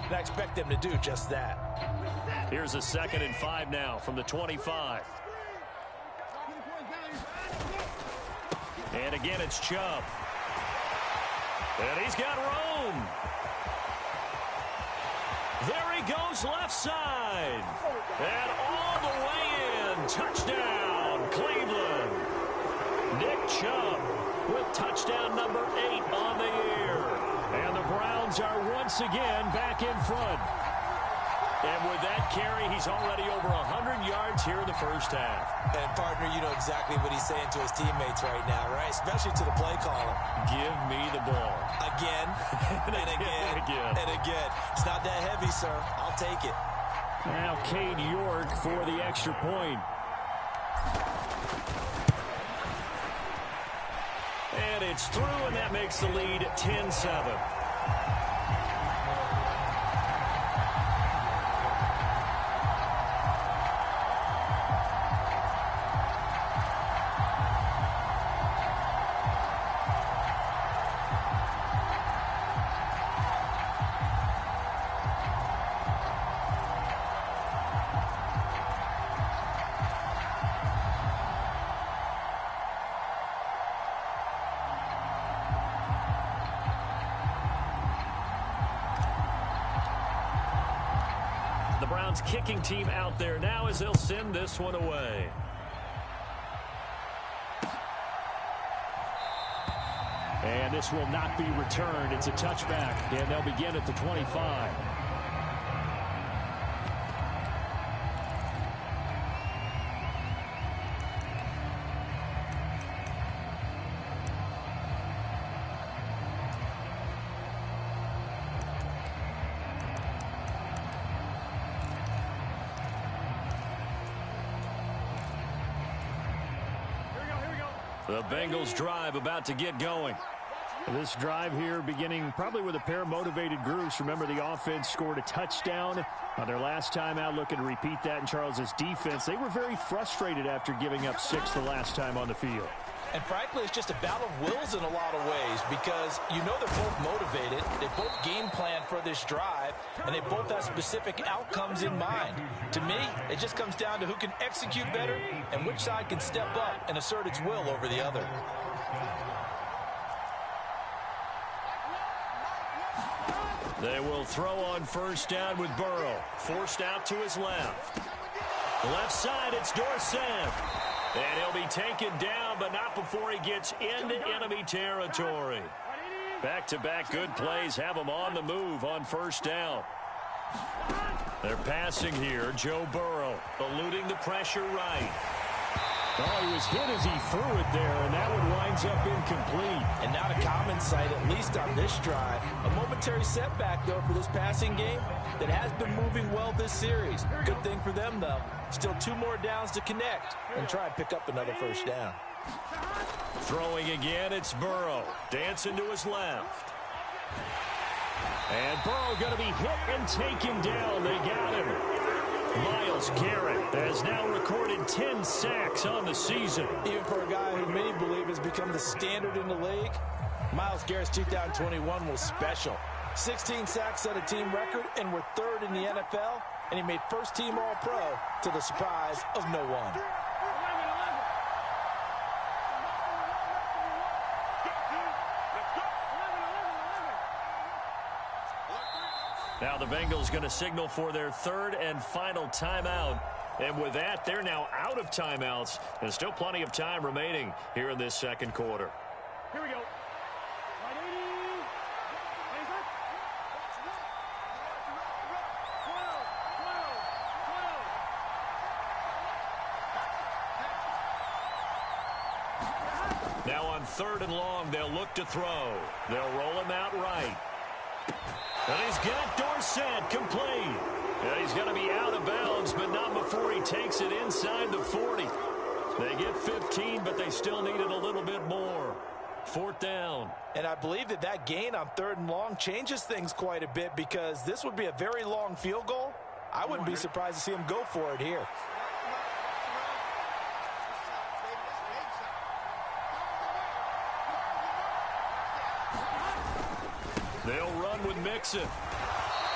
and I expect them to do just that. Here's a 2nd and 5 now from the 25. And again, it's Chubb. And he's got room. There he goes left side. And all the way in. Touchdown, Cleveland. Nick Chubb with touchdown number 8 on the year. And the Browns are once again back in front. And with that carry, he's already over 100 yards here in the first half. And, partner, you know exactly what he's saying to his teammates right now, right? Especially to the play caller. Give me the ball. Again, and again, and again. It's not that heavy, sir. I'll take it. Now Cade York for the extra point. And it's through, and that makes the lead 10-7. The Browns kicking team out there now as they'll send this one away. And this will not be returned. It's a touchback, and they'll begin at the 25. The Bengals drive about to get going. This drive here beginning probably with a pair of motivated groups. Remember, the offense scored a touchdown on their last time out, looking to repeat that in Charles's defense. They were very frustrated after giving up 6 the last time on the field. And frankly, it's just a battle of wills in a lot of ways because you know they're both motivated. They both game plan for this drive, and they both have specific outcomes in mind. To me, it just comes down to who can execute better and which side can step up and assert its will over the other. They will throw on first down with Burrow. Forced out to his left. Left side, it's Dorsett. And he'll be taken down, but not before he gets into enemy territory. Back-to-back good plays have him on the move on first down. They're passing here. Joe Burrow eluding the pressure right. Oh, he was hit as he threw it there, and that one winds up incomplete. And not a common sight, at least on this drive. A momentary setback, though, for this passing game that has been moving well this series. Good thing for them, though. Still 2 more downs to connect and try and pick up another first down. Throwing again, it's Burrow. Dancing to his left. And Burrow going to be hit and taken down. They got him. Myles Garrett has now recorded 10 sacks on the season. Even for a guy who many believe has become the standard in the league, Myles Garrett's 2021 was special. 16 sacks set a team record and were 3rd in the NFL, and he made first-team All-Pro to the surprise of no one. Now the Bengals going to signal for their 3rd and final timeout. And with that, they're now out of timeouts. And still plenty of time remaining here in this second quarter. Here we go. Now on 3rd and long, they'll look to throw. They'll roll him out right. And he's got Dorsett complete. And he's going to be out of bounds, but not before he takes it inside the 40. They get 15, but they still needed a little bit more. 4th down. And I believe that that gain on 3rd and long changes things quite a bit because this would be a very long field goal. I wouldn't be surprised to see him go for it here. They'll run with Mixon.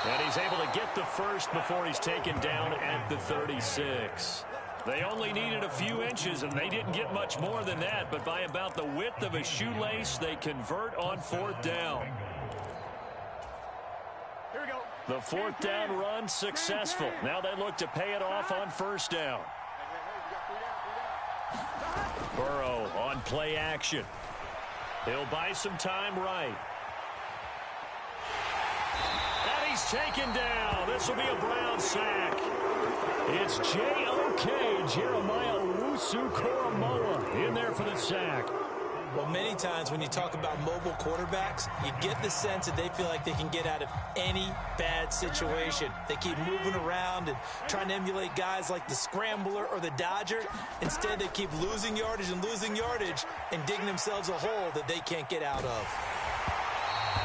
And he's able to get the first before he's taken down at the 36. They only needed a few inches, and they didn't get much more than that. But by about the width of a shoelace, they convert on 4th down. Here we go. The 4th down run successful. Now they look to pay it off on 1st down. Burrow on play action. He'll buy some time right. And he's taken down. This will be a Brown sack. It's J.O.K. Jeremiah Owusu-Koramoah in there for the sack. Well, many times when you talk about mobile quarterbacks, you get the sense that they feel like they can get out of any bad situation. They keep moving around and trying to emulate guys like the Scrambler or the Dodger. Instead, they keep losing yardage and digging themselves a hole that they can't get out of.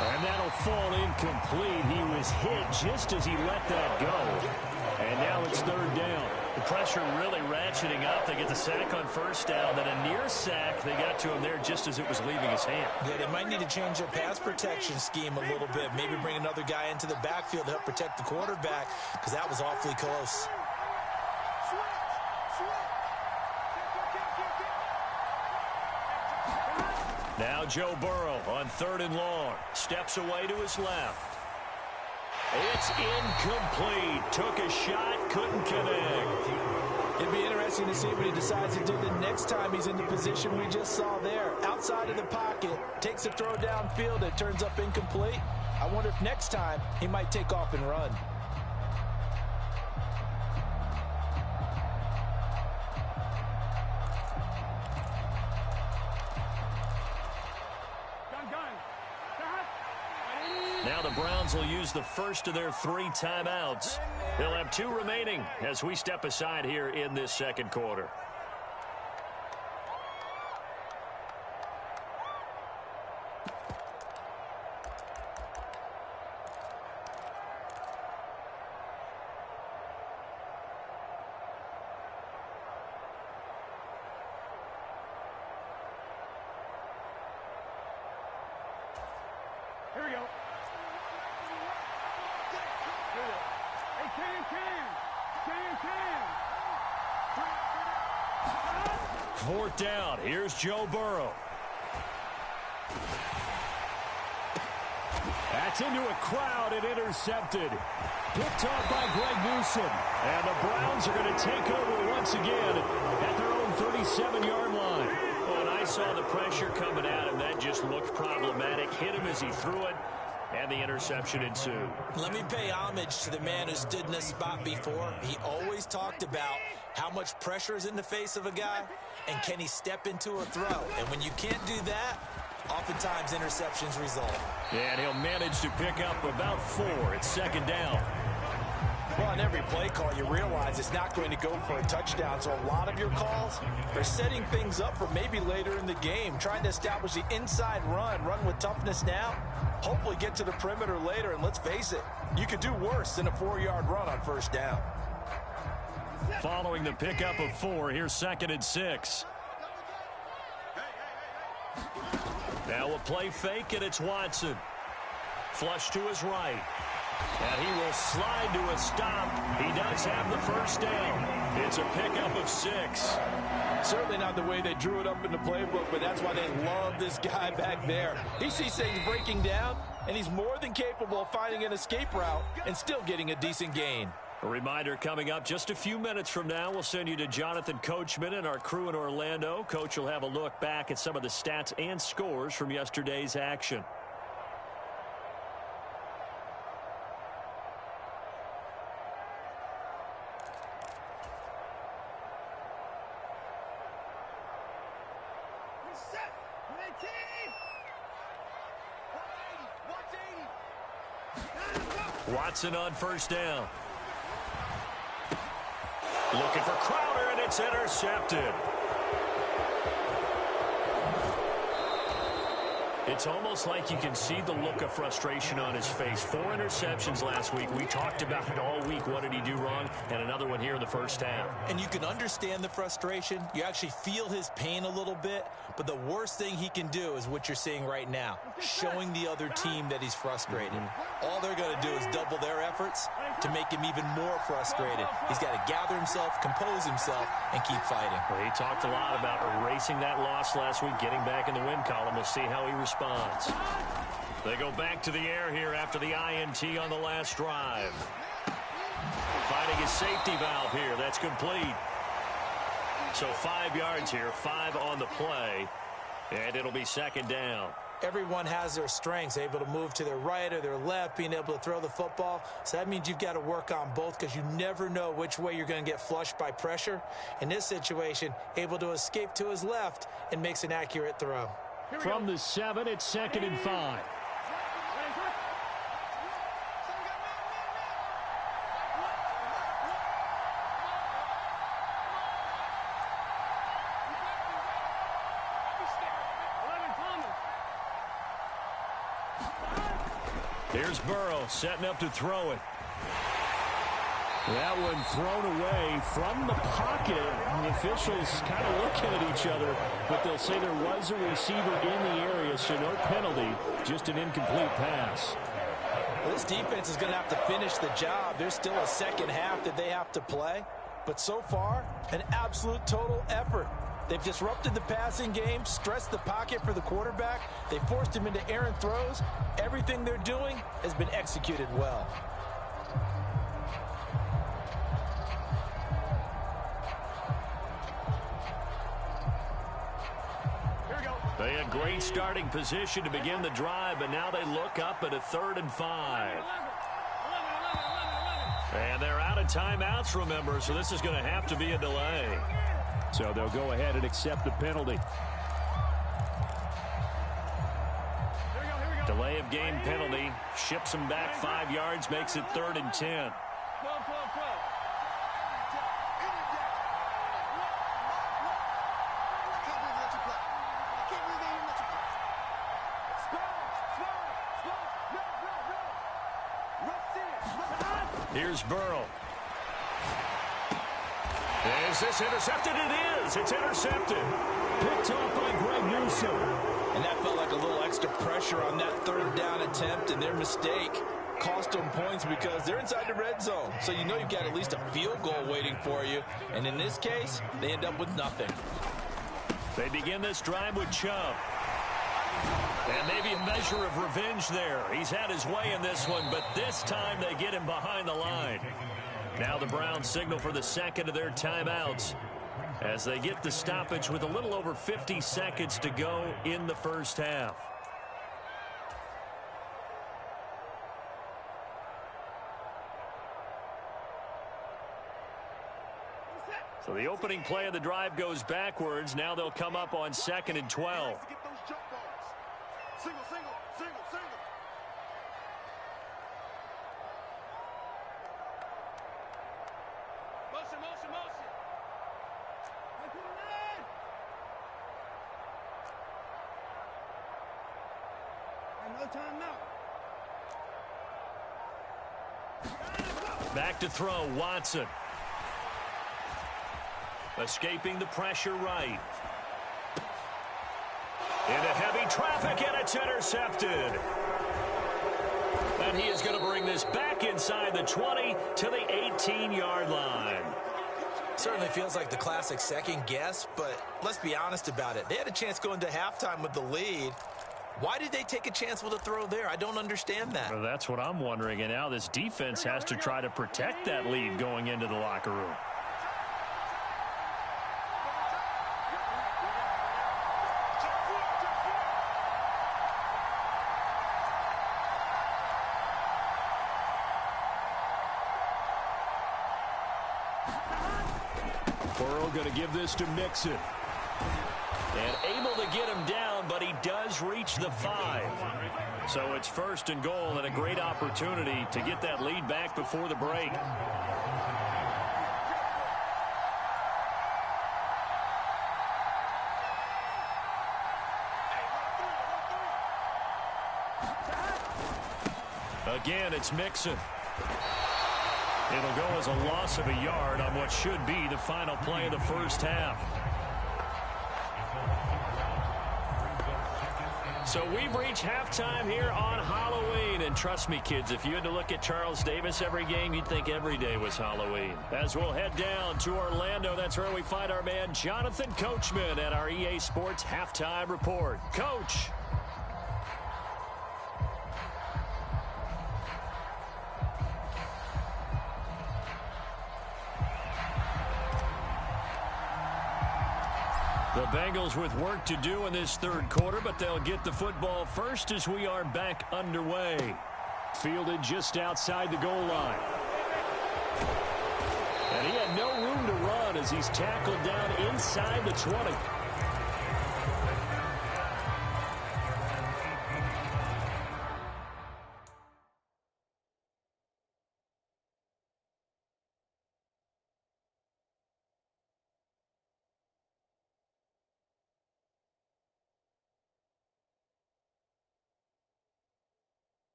And that'll fall incomplete. He was hit just as he let that go. And now it's 3rd down. The pressure really ratcheting up. They get the sack on 1st down. Then a near sack. They got to him there just as it was leaving his hand. Yeah, they might need to change their pass protection scheme a little bit. Maybe bring another guy into the backfield to help protect the quarterback, because that was awfully close. Now Joe Burrow on 3rd and long. Steps away to his left. It's incomplete. Took a shot, couldn't connect. It'd be interesting to see what he decides to do the next time he's in the position we just saw there. Outside of the pocket, takes a throw downfield, it turns up incomplete. I wonder if next time he might take off and run. Now the Browns will use the first of their 3 timeouts. They'll have 2 remaining as we step aside here in this 2nd quarter. Here we go. 4th down. Here's Joe Burrow. That's into a crowd and intercepted. Picked off by Greg Newsome. And the Browns are going to take over once again at their own 37-yard line. When I saw the pressure coming at him, that just looked problematic. Hit him as he threw it. And the interception ensued. Let me pay homage to the man who stood in this spot before. He always talked about how much pressure is in the face of a guy, and can he step into a throw. And when you can't do that, oftentimes interceptions result. And he'll manage to pick up about 4. It's 2nd down. Well, on every play call, you realize it's not going to go for a touchdown. So a lot of your calls are setting things up for maybe later in the game, trying to establish the inside run with toughness now, hopefully get to the perimeter later. And let's face it, you could do worse than a 4-yard run on 1st down. Following the pickup of 4, here's 2nd and 6. Now a play fake, and it's Watson. Flush to his right. And he will slide to a stop. He does have the 1st down. It's a pickup of 6. Certainly not the way they drew it up in the playbook, but that's why they love this guy back there. He sees things breaking down, and he's more than capable of finding an escape route and still getting a decent gain. A reminder coming up just a few minutes from now, we'll send you to Jonathan Coachman and our crew in Orlando. Coach will have a look back at some of the stats and scores from yesterday's action. Watson on 1st down. Looking for Crowder, and it's intercepted. It's almost like you can see the look of frustration on his face. 4 interceptions last week. We talked about it all week. What did he do wrong? And another one here in the 1st half. And you can understand the frustration. You actually feel his pain a little bit. But the worst thing he can do is what you're seeing right now, showing the other team that he's frustrated. All they're going to do is double their efforts to make him even more frustrated. He's got to gather himself, compose himself, and keep fighting. Well, he talked a lot about erasing that loss last week, getting back in the win column. We'll see how he responds. They go back to the air here after the INT on the last drive. Finding his safety valve here. That's complete. So 5 yards here, 5 on the play, and it'll be second down. Everyone has their strengths, able to move to their right or their left, being able to throw the football. So that means you've got to work on both because you never know which way you're going to get flushed by pressure. In this situation, able to escape to his left and makes an accurate throw. From the 7, it's 2nd and 5. Here's Burrow setting up to throw it. That one thrown away from the pocket. The officials kind of looking at each other, but they'll say there was a receiver in the area, so no penalty, just an incomplete pass. Well, this defense is going to have to finish the job. There's still a second half that they have to play, but so far, an absolute total effort. They've disrupted the passing game, stressed the pocket for the quarterback. They forced him into errant throws. Everything they're doing has been executed well. They had great starting position to begin the drive, but now they look up at a 3rd and 5. And they're out of timeouts, remember, so this is going to have to be a delay. So they'll go ahead and accept the penalty. Delay of game penalty. Ships them back 5 yards, makes it 3rd and 10. Here's Burrow. Is this intercepted? It is. It's intercepted. Picked off by Greg Newsome. And that felt like a little extra pressure on that 3rd down attempt, and their mistake cost them points because they're inside the red zone. So you know you've got at least a field goal waiting for you. And in this case, they end up with nothing. They begin this drive with Chubb. And maybe a measure of revenge there. He's had his way in this one, but this time they get him behind the line. Now the Browns signal for the second of their timeouts as they get the stoppage with a little over 50 seconds to go in the first half. So the opening play of the drive goes backwards. Now they'll come up on 2nd and 12. Single, single, single, single. Motion, motion, motion. And no timeout. Back to throw, Watson. Escaping the pressure right. Into heavy traffic, and it's intercepted. And he is going to bring this back inside the 20 to the 18-yard line. Certainly feels like the classic second guess, but let's be honest about it. They had a chance going to halftime with the lead. Why did they take a chance with a throw there? I don't understand that. Well, that's what I'm wondering. And now this defense has to try to protect that lead going into the locker room. Burrow going to give this to Mixon. And able to get him down, but he does reach the 5. So it's 1st and goal and a great opportunity to get that lead back before the break. Again, it's Mixon. It'll go as a loss of a yard on what should be the final play of the first half. So we've reached halftime here on Halloween. And trust me, kids, if you had to look at Charles Davis every game, you'd think every day was Halloween. As we'll head down to Orlando, that's where we find our man Jonathan Coachman at our EA Sports Halftime Report. Coach. The Bengals with work to do in this third quarter, but they'll get the football first as we are back underway. Fielded just outside the goal line. And he had no room to run as he's tackled down inside the 20.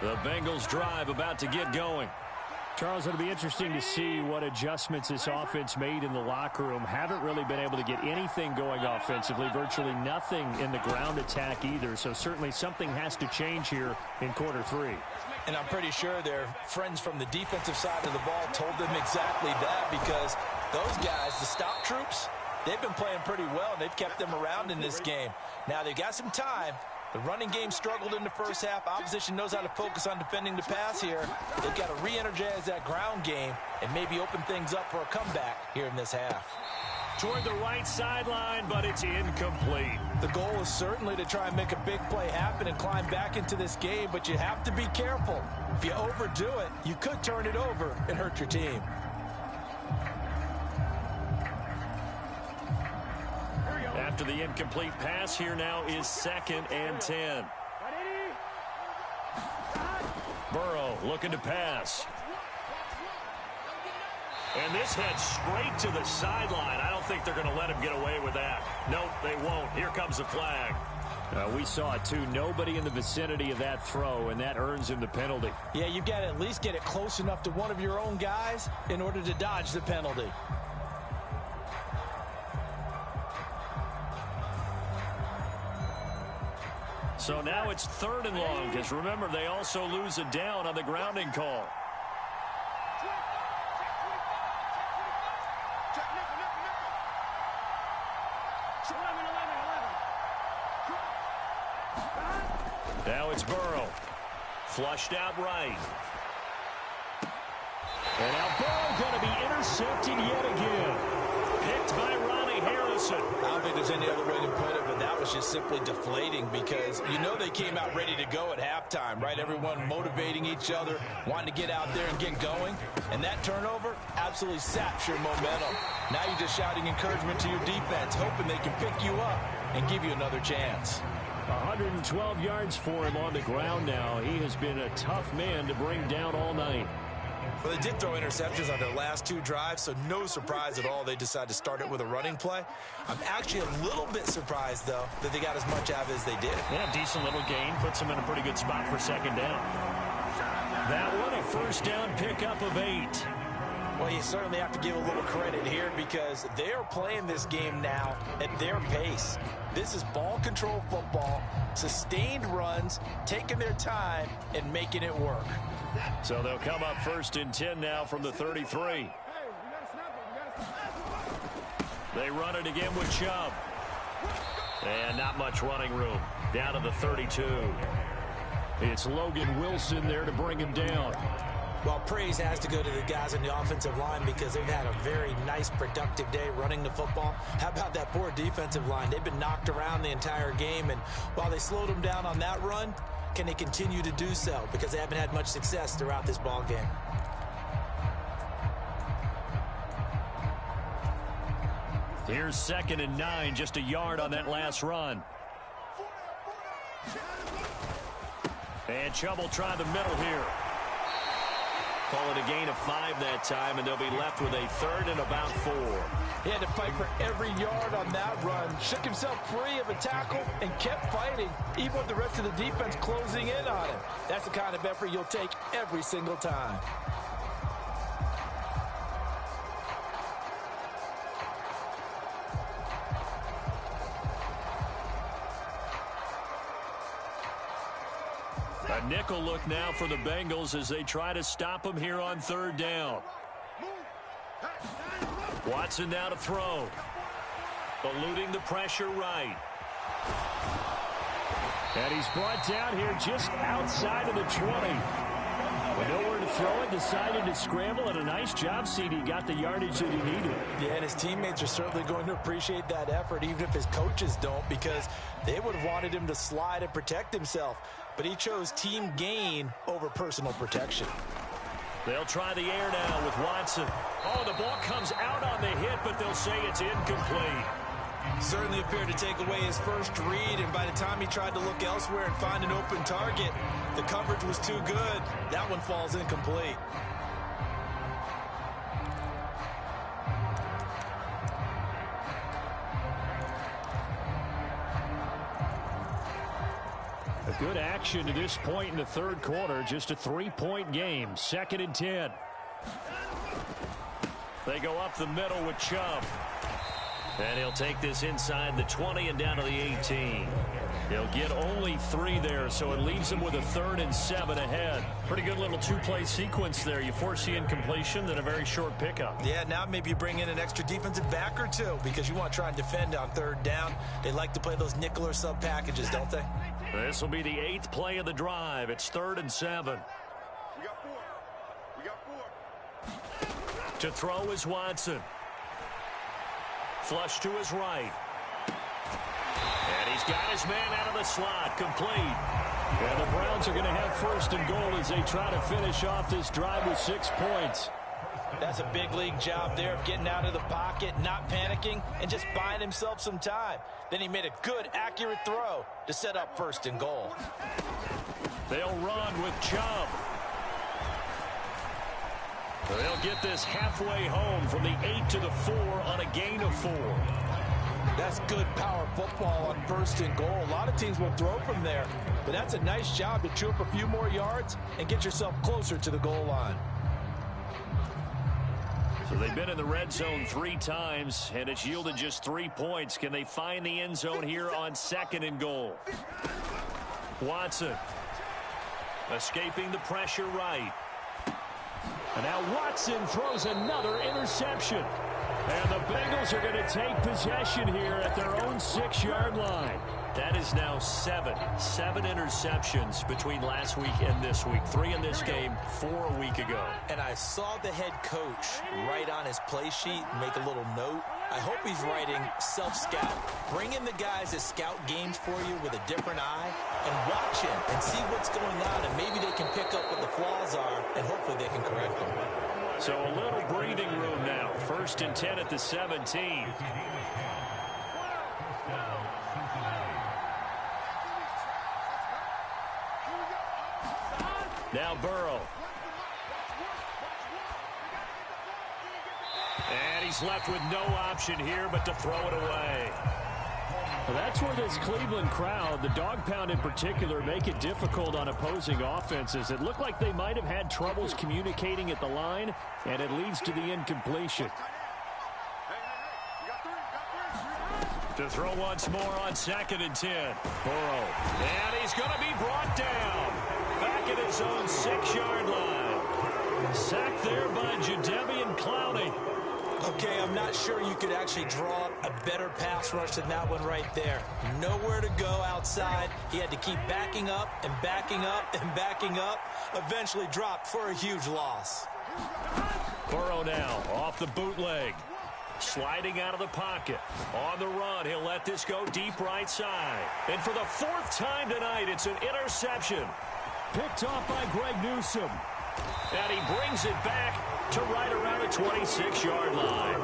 The Bengals drive about to get going. Charles, it'll be interesting to see what adjustments this offense made in the locker room. Haven't really been able to get anything going offensively, virtually nothing in the ground attack either. So certainly something has to change here in quarter three. And I'm pretty sure their friends from the defensive side of the ball told them exactly that, because those guys, the stop troops, they've been playing pretty well. They've kept them around in this game. Now they've got some time. The running game struggled in the first half. Opposition knows how to focus on defending the pass here. They've got to re-energize that ground game and maybe open things up for a comeback here in this half. Toward the right sideline, but it's incomplete. The goal is certainly to try and make a big play happen and climb back into this game, but you have to be careful. If you overdo it, you could turn it over and hurt your team. After the incomplete pass, here now is 2nd and 10. Burrow looking to pass. And this heads straight to the sideline. I don't think they're going to let him get away with that. Nope, they won't. Here comes the flag. We saw it, too. Nobody in the vicinity of that throw, and that earns him the penalty. Yeah, you've got to at least get it close enough to one of your own guys in order to dodge the penalty. So now it's 3rd and long, because remember, they also lose a down on the grounding call. Now it's Burrow. Flushed out right. And now Burrow going to be intercepted yet again. Picked by Ronnie Harrison. I don't think there's any other way to put it, but that was just simply deflating, because you know they came out ready to go at halftime, right? Everyone motivating each other, wanting to get out there and get going. And that turnover absolutely saps your momentum. Now you're just shouting encouragement to your defense, hoping they can pick you up and give you another chance. 112 yards for him on the ground now. He has been a tough man to bring down all night. Well, they did throw interceptions on their last 2 drives, so no surprise at all they decided to start it with a running play. I'm actually a little bit surprised, though, that they got as much out of it as they did. Yeah, decent little gain. Puts them in a pretty good spot for 2nd down. That one, a 1st down pickup of 8. Well, you certainly have to give a little credit here, because they are playing this game now at their pace. This is ball control football, sustained runs, taking their time, and making it work. So they'll come up 1st and 10 now from the 33. They run it again with Chubb. And not much running room. Down to the 32. It's Logan Wilson there to bring him down. Well, praise has to go to the guys on the offensive line, because they've had a very nice, productive day running the football. How about that poor defensive line? They've been knocked around the entire game, and while they slowed them down on that run, can they continue to do so? Because they haven't had much success throughout this ball game. Here's 2nd and 9, just a yard on that last run. And Chubb will try the middle here. Call it a gain of 5 that time, and they'll be left with a 3rd and about 4. He had to fight for every yard on that run. Shook himself free of a tackle and kept fighting, even with the rest of the defense closing in on him. That's the kind of effort you'll take every single time. A nickel look now for the Bengals as they try to stop him here on 3rd down. Watson now to throw. Eluding the pressure right. And he's brought down here just outside of the 20. With nowhere to throw it, decided to scramble, and a nice job, CD. Got the yardage that he needed. Yeah, and his teammates are certainly going to appreciate that effort, even if his coaches don't, because they would have wanted him to slide and protect himself. But he chose team gain over personal protection. They'll try the air now with Watson. Oh, the ball comes out on the hit, but they'll say it's incomplete. Certainly appeared to take away his first read, and by the time he tried to look elsewhere and find an open target, the coverage was too good. That one falls incomplete. A good action to this point in the 3rd quarter. Just a 3-point game. 2nd and 10. They go up the middle with Chubb. And he'll take this inside the 20 and down to the 18. He'll get only 3 there, so it leaves him with a 3rd and 7 ahead. Pretty good little 2-play sequence there. You force the incompletion, then a very short pickup. Yeah, now maybe you bring in an extra defensive back or two because you want to try and defend on 3rd down. They like to play those nickel or sub packages, don't they? This will be the 8th play of the drive. It's 3rd and 7. We got 4. We got 4. To throw is Watson. Flush to his right. And he's got his man out of the slot. Complete. And the Browns are going to have 1st and goal as they try to finish off this drive with 6 points. That's a big league job there of getting out of the pocket, not panicking, and just buying himself some time. Then he made a good, accurate throw to set up 1st and goal. They'll run with Chubb. They'll get this halfway home from the 8 to the 4 on a gain of 4. That's good power football on 1st and goal. A lot of teams will throw from there, but that's a nice job to chew up a few more yards and get yourself closer to the goal line. So they've been in the red zone 3 times, and it's yielded just 3 points. Can they find the end zone here on 2nd and goal? Watson escaping the pressure right. And now Watson throws another interception. And the Bengals are going to take possession here at their own 6-yard line. That is now 7 interceptions between last week and this week. 3 in this game, 4 a week ago. And I saw the head coach write on his play sheet, make a little note. I hope he's writing self-scout. Bring in the guys that scout games for you with a different eye and watch him and see what's going on, and maybe they can pick up what the flaws are, and hopefully they can correct them. So a little breathing room now. 1st and 10 at the 17. Now Burrow. And he's left with no option here but to throw it away. Well, that's where this Cleveland crowd, the dog pound in particular, make it difficult on opposing offenses. It looked like they might have had troubles communicating at the line, and it leads to the incompletion. To throw once more on 2nd and 10. Burrow. And he's going to be brought down. Back at his own 6-yard line. Sacked there by Jadeveon Clowney. Okay, I'm not sure you could actually draw up a better pass rush than that one right there. Nowhere to go outside. He had to keep backing up and backing up and backing up. Eventually dropped for a huge loss. Burrow now off the bootleg. Sliding out of the pocket. On the run, he'll let this go deep right side. And for the 4th time tonight, it's an interception. Picked off by Greg Newsome. And he brings it back to right around the 26-yard line.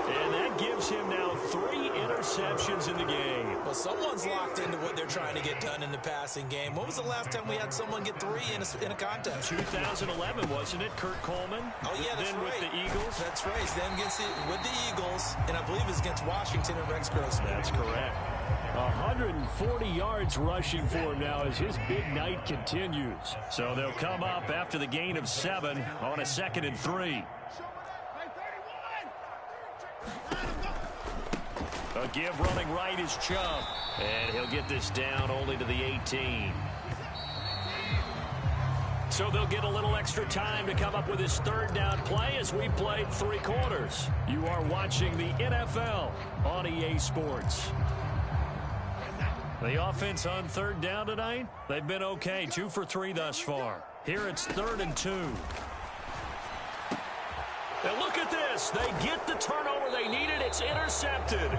And that gives him now 3 interceptions in the game. Well, someone's locked into what they're trying to get done in the passing game. When was the last time we had someone get 3 in a contest? 2011, wasn't it? Kurt Coleman? Oh, yeah, that's then right. With the Eagles? That's right. Then with the Eagles, and I believe it's against Washington and Rex Grossman. That's correct. 140 yards rushing for him now as his big night continues. So they'll come up after the gain of 7 on a 2nd and 3. A give running right is Chubb. And he'll get this down only to the 18. So they'll get a little extra time to come up with his 3rd down play as we played 3 quarters. You are watching the NFL on EA Sports. The offense on 3rd down tonight, they've been okay. 2 for 3 thus far. Here it's 3rd and 2. And look at this. They get the turnover they needed. It's intercepted.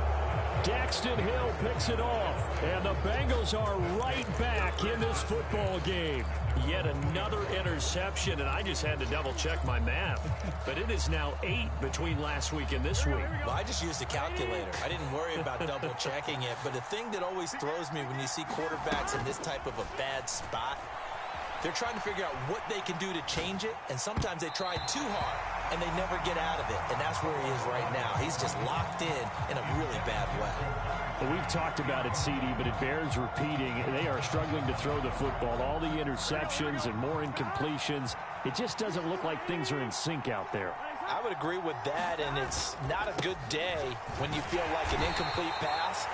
Daxton Hill picks it off, and the Bengals are right back in this football game. Yet another interception, and I just had to double-check my math. But it is now 8 between last week and this week. Well, I just used a calculator. I didn't worry about double-checking it. But the thing that always throws me when you see quarterbacks in this type of a bad spot, they're trying to figure out what they can do to change it, and sometimes they try too hard, and they never get out of it. And that's where he is right now. He's just locked in a really bad way. Well, we've talked about it, CD, but it bears repeating. They are struggling to throw the football. All the interceptions and more incompletions. It just doesn't look like things are in sync out there. I would agree with that, and it's not a good day when you feel like an incomplete pass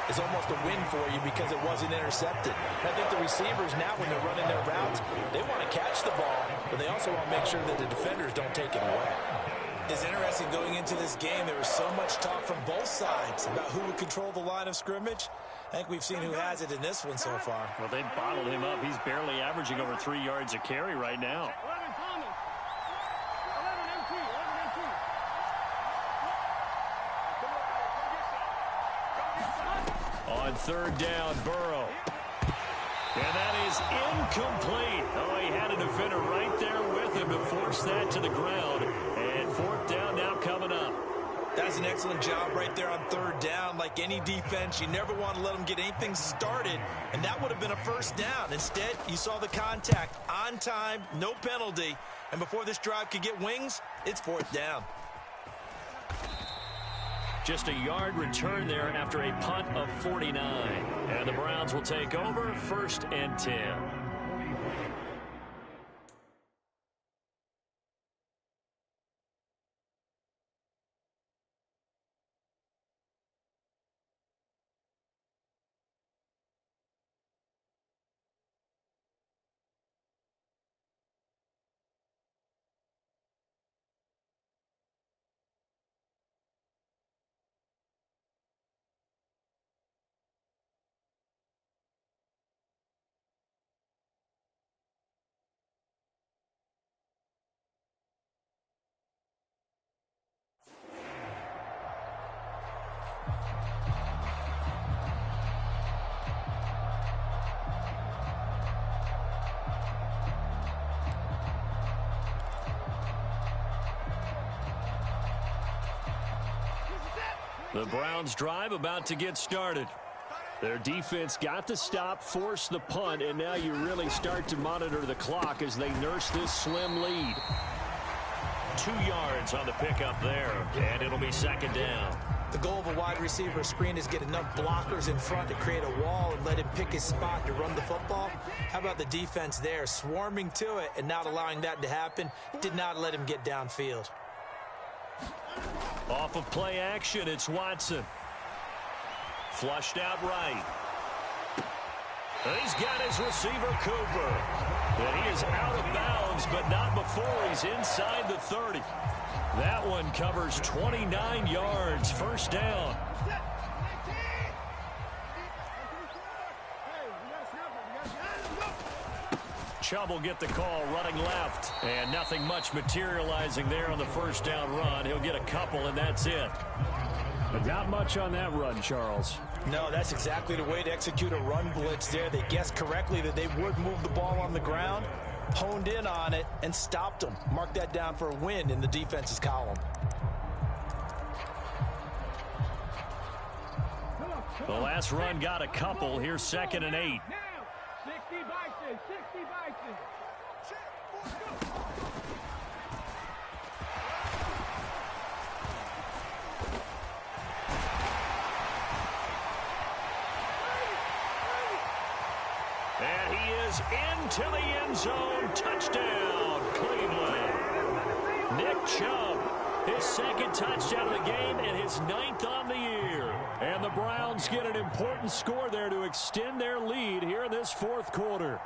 is almost a win for you because it wasn't intercepted. And I think the receivers now, when they're running their routes, they want to catch the ball, but they also want to make sure that the defenders don't take it away. It's interesting going into this game. There was so much talk from both sides about who would control the line of scrimmage. I think we've seen who has it in this one so far. Well, they bottled him up. He's barely averaging over 3 yards a carry right now. On 3rd down, Burrow. And that is incomplete. Oh, he had a defender right there with him to force that to the ground. And 4th down now coming up. That's an excellent job right there on 3rd down. Like any defense, you never want to let them get anything started. And that would have been a 1st down. Instead, you saw the contact on time, no penalty. And before this drive could get wings, it's 4th down. Just a yard return there after a punt of 49. And the Browns will take over 1st and 10. The Browns drive about to get started. Their defense got the stop, forced the punt, and now you really start to monitor the clock as they nurse this slim lead. 2 yards on the pickup there, and it'll be 2nd down. The goal of a wide receiver screen is get enough blockers in front to create a wall and let him pick his spot to run the football. How about the defense there, swarming to it and not allowing that to happen? Did not let him get downfield. Off of play action, it's Watson. Flushed out right. He's got his receiver, Cooper. And he is out of bounds, but not before he's inside the 30. That one covers 29 yards, 1st down. Chubb will get the call running left. And nothing much materializing there on the 1st down run. He'll get a couple, and that's it. But not much on that run, Charles. No, that's exactly the way to execute a run blitz there. They guessed correctly that they would move the ball on the ground, honed in on it, and stopped them. Mark that down for a win in the defense's column. The last run got a couple. Here's 2nd and 8. And he is into the end zone. Touchdown, Cleveland. Nick Chubb, his 2nd touchdown of the game and his 9th on the year. And the Browns get an important score there to extend their lead here in this 4th quarter.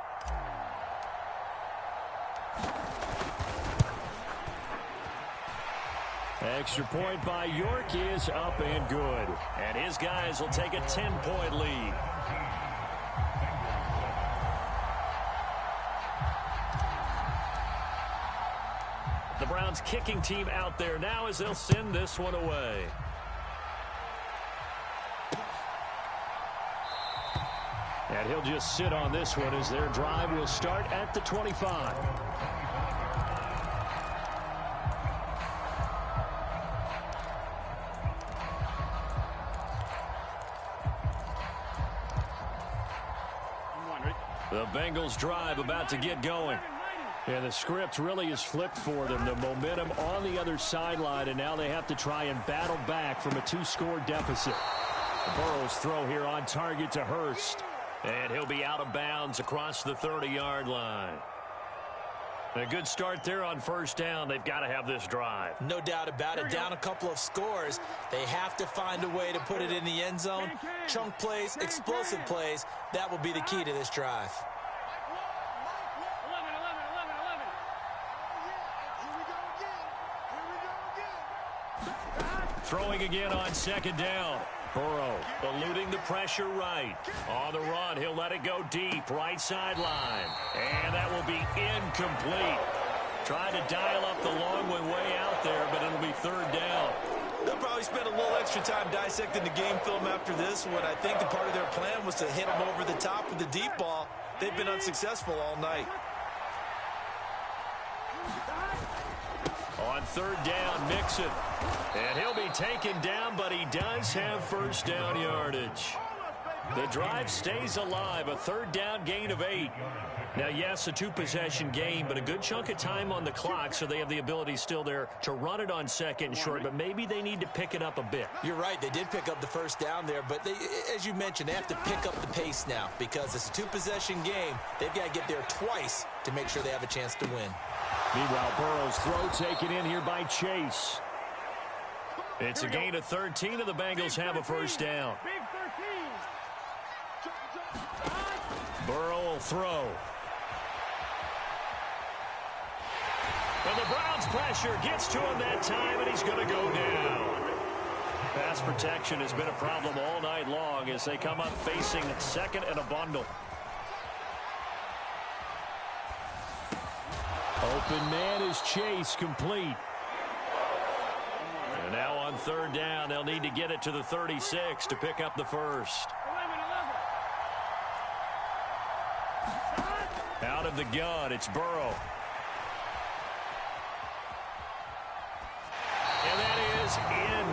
Extra point by York is up and good. And his guys will take a 10-point lead. The Browns kicking team out there now as they'll send this one away. And he'll just sit on this one as their drive will start at the 25. The Bengals drive about to get going. And the script really is flipped for them. The momentum on the other sideline, and now they have to try and battle back from a 2-score deficit. Burrow's throw here on target to Hurst. And he'll be out of bounds across the 30-yard line. A good start there on 1st down. They've got to have this drive. No doubt about it. Down a couple of scores. They have to find a way to put it in the end zone. Chunk plays, explosive plays. That will be the key to this drive. Throwing again on 2nd down. Burrow eluding the pressure right. On the run, he'll let it go deep. Right sideline. And that will be incomplete. Trying to dial up the long one way out there, but it'll be 3rd down. They'll probably spend a little extra time dissecting the game film after this one. I think the part of their plan was to hit them over the top with the deep ball. They've been unsuccessful all night. On 3rd down, Mixon. And he'll be taken down, but he does have 1st down yardage. The drive stays alive, a 3rd down gain of 8. Now, yes, a 2-possession game, but a good chunk of time on the clock, so they have the ability still there to run it on 2nd and short, but maybe they need to pick it up a bit. You're right. They did pick up the 1st down there, but they, as you mentioned, they have to pick up the pace now because it's a 2-possession game. They've got to get there twice to make sure they have a chance to win. Meanwhile, Burrow's throw taken in here by Chase. It's a gain of 13, and the Bengals have a 1st down. Burrow will throw. And the Browns pressure gets to him that time, and he's going to go down. Pass protection has been a problem all night long as they come up facing 2nd and a bundle. Open man is Chase, complete. And now on 3rd down, they'll need to get it to the 36 to pick up the 1st. Out of the gun, it's Burrow. And that is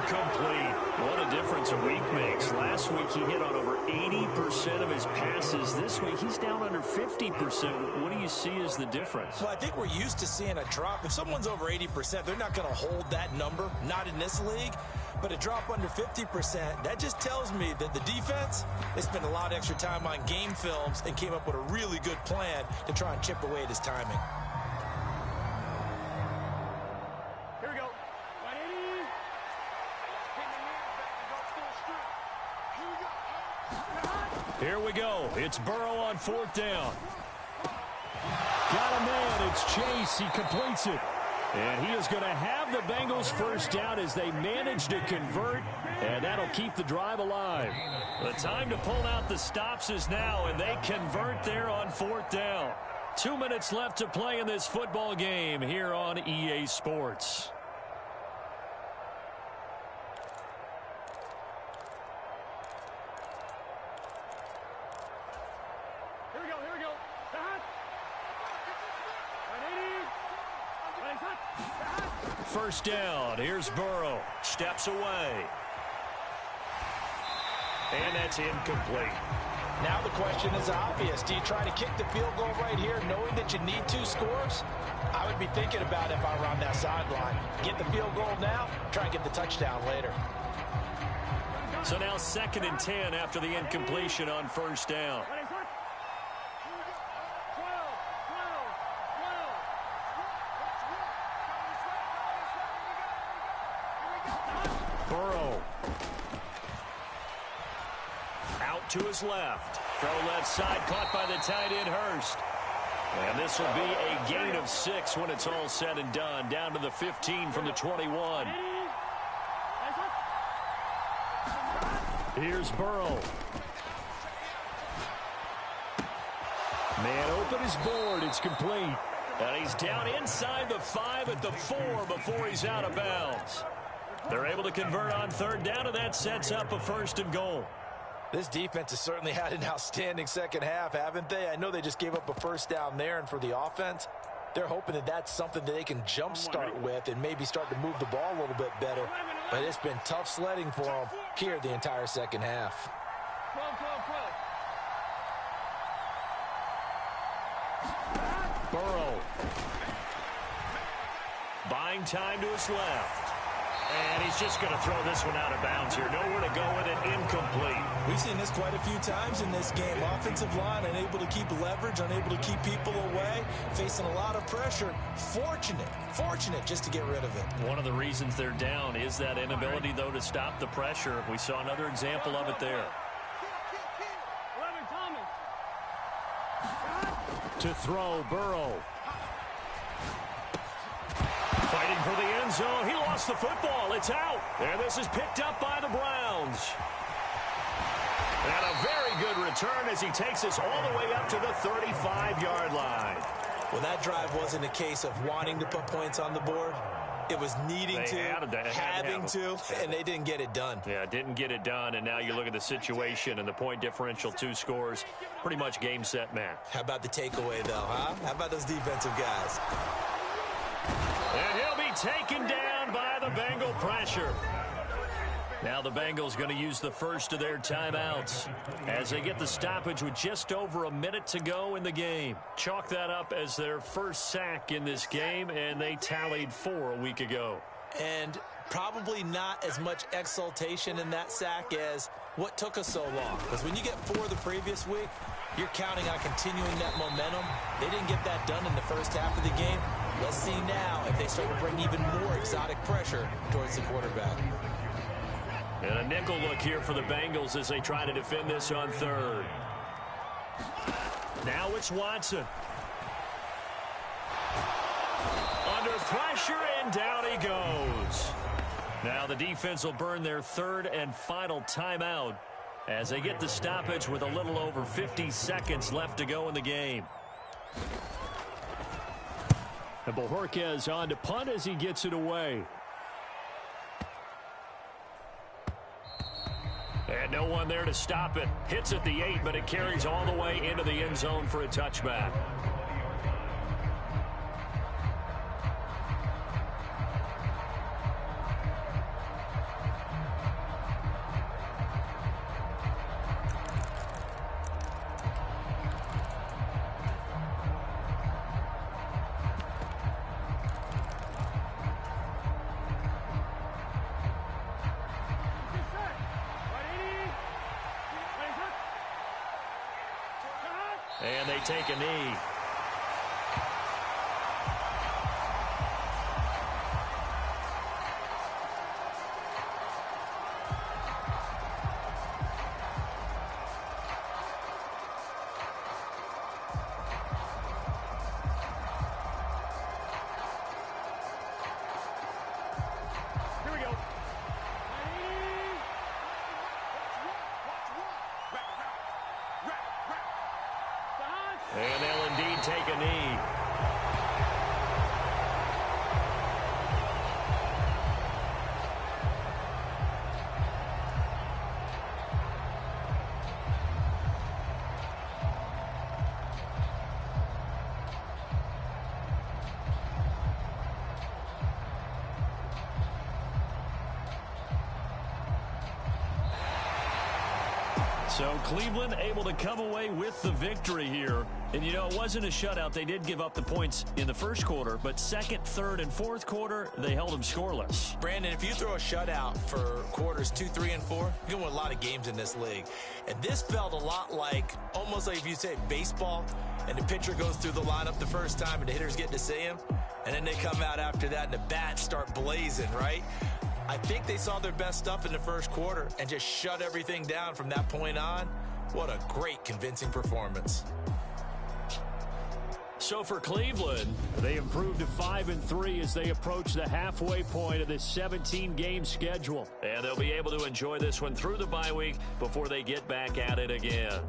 incomplete. What a difference a week makes. Last week he hit on over 80% of his passes. This week he's down under 50%. What do you see as the difference? Well, I think we're used to seeing a drop. If someone's over 80%, they're not going to hold that number, not in this league. But a drop under 50%, that just tells me that the defense, they spent a lot of extra time on game films and came up with a really good plan to try and chip away at his timing. Here we go. Here we go. It's Burrow on 4th down. Got a man. It's Chase. He completes it. And he is going to have the Bengals 1st down as they manage to convert, and that'll keep the drive alive. The time to pull out the stops is now, and they convert there on 4th down. 2 minutes left to play in this football game here on EA Sports. Here we go. 1st down. Here's Burrow. Steps away. And that's incomplete. Now the question is obvious. Do you try to kick the field goal right here knowing that you need 2 scores? I would be thinking about it if I were on that sideline. Get the field goal now, try and get the touchdown later. So now 2nd and 10 after the incompletion on 1st down. Burrow. Out to his left. Throw left side, caught by the tight end Hurst. And this will be a gain of 6 when it's all said and done. Down to the 15 from the 21. Here's Burrow. Man open his board. It's complete. And he's down inside the 5 at the 4 before he's out of bounds. They're able to convert on 3rd down, and that sets up a 1st and goal. This defense has certainly had an outstanding second half, haven't they? I know they just gave up a 1st down there, and for the offense, they're hoping that that's something that they can jumpstart with and maybe start to move the ball a little bit better. But it's been tough sledding for them here the entire second half. Burrow. Buying time to his left. And he's just going to throw this one out of bounds here. Nowhere to go with it. Incomplete. We've seen this quite a few times in this game. Offensive line unable to keep leverage, unable to keep people away, facing a lot of pressure. Fortunate just to get rid of it. One of the reasons they're down is that inability, though, to stop the pressure. We saw another example of it there. To throw, Burrow. Fighting for the end zone. He lost the football. It's out. And this is picked up by the Browns. And a very good return as he takes us all the way up to the 35-yard line. Well, that drive wasn't a case of wanting to put points on the board. It was needing having to, and they didn't get it done. Yeah, didn't get it done, and now you look at the situation and the point differential, 2 scores, pretty much game, set, match. How about the takeaway, though, huh? How about those defensive guys? And he'll be taken down by the Bengal pressure. Now the Bengals going to use the first of their timeouts as they get the stoppage with just over a minute to go in the game. Chalk that up as their first sack in this game, and they tallied 4 a week ago. And probably not as much exultation in that sack as what took us so long. Because when you get 4 the previous week, you're counting on continuing that momentum. They didn't get that done in the first half of the game. Let's see now if they start to bring even more exotic pressure towards the quarterback. And a nickel look here for the Bengals as they try to defend this on 3rd. Now it's Watson. Under pressure, and down he goes. Now the defense will burn their 3rd and final timeout as they get the stoppage with a little over 50 seconds left to go in the game. And Bojorquez on to punt as he gets it away. And no one there to stop it. Hits at the 8, but it carries all the way into the end zone for a touchback. And they take a knee. Here we go. And they'll indeed take a knee. So Cleveland able to come away with the victory here. And, you know, it wasn't a shutout. They did give up the points in the first quarter, but second, third, and fourth quarter, they held them scoreless. Brandon, if you throw a shutout for quarters 2, 3, and 4, you're going to win a lot of games in this league. And this felt a lot like, almost like if you say baseball, and the pitcher goes through the lineup the first time and the hitters get to see him, and then they come out after that and the bats start blazing, right? I think they saw their best stuff in the first quarter and just shut everything down from that point on. What a great, convincing performance. So for Cleveland, they improved to 5-3 as they approach the halfway point of this 17-game schedule. And they'll be able to enjoy this one through the bye week before they get back at it again.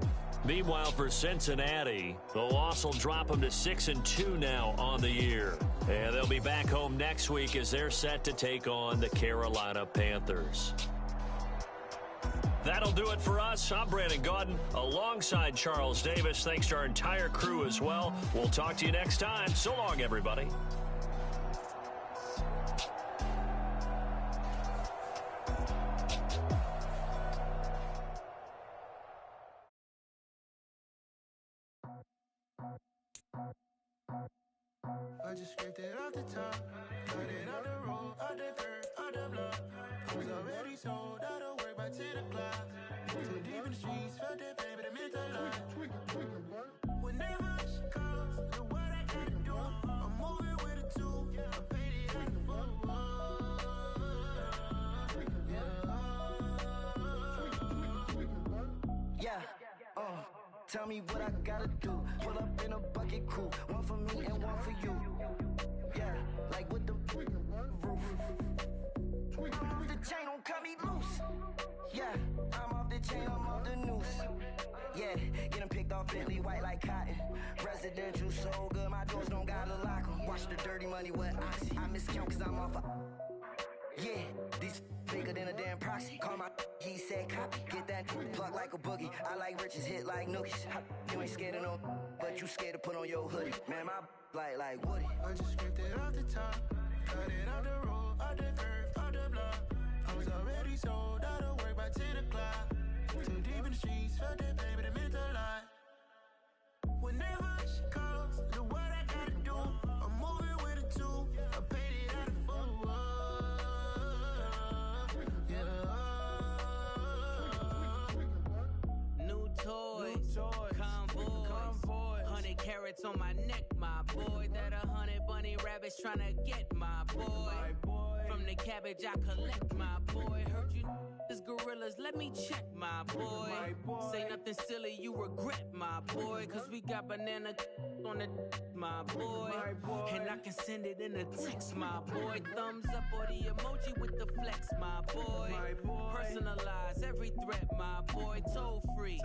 Meanwhile, for Cincinnati, the loss will drop them to 6-2 now on the year. And they'll be back home next week as they're set to take on the Carolina Panthers. That'll do it for us. I'm Brandon Gaudin alongside Charles Davis. Thanks to our entire crew as well. We'll talk to you next time. So long, everybody. I just scraped it off the top, cut it out the road, out the dirt, out the block. I was already sold out of work by 10 o'clock. Too deep in the streets, felt that baby, that meant a lot. Whenever she calls, do what I gotta do. I'm moving with a two, I paid it out the foot. Yeah, tell me what I gotta do. Pull up in a bucket crew, one for me and one for you. Yeah, like with the roof. I'm off the chain, don't cut me loose. Yeah, I'm off the chain, I'm off the noose. Yeah, getting picked off Bentley white like cotton. Residential so good, my doors don't gotta lock 'em. Watch the dirty money with oxy. I miscount cause I'm off yeah, these bigger than a damn proxy. Call my he said copy. Get that plug like a boogie. I like riches, hit like nookies. You ain't scared of no, but you scared to put on your hoodie. Man, my like Woody. I just scraped it off the top, cut it out the road, out the curve, out the block. I was already sold out of work by 10 o'clock. Too deep in the streets, felt that baby, that meant a lot. Whenever she calls, do what I gotta do. I'm moving with a two, I paid it out of foot. New toys, convoys, 100 carats on my neck, my boy. That 100 bunny rabbits tryna get my boy. From the cabbage I collect, my boy. Heard you is gorillas, let me check, my boy. Say nothing silly, you regret, my boy. Cause we got banana on the my boy. And I can send it in a text, my boy. Thumbs up or the emoji with the flex, my boy. Personalize every threat, my boy. Toll free,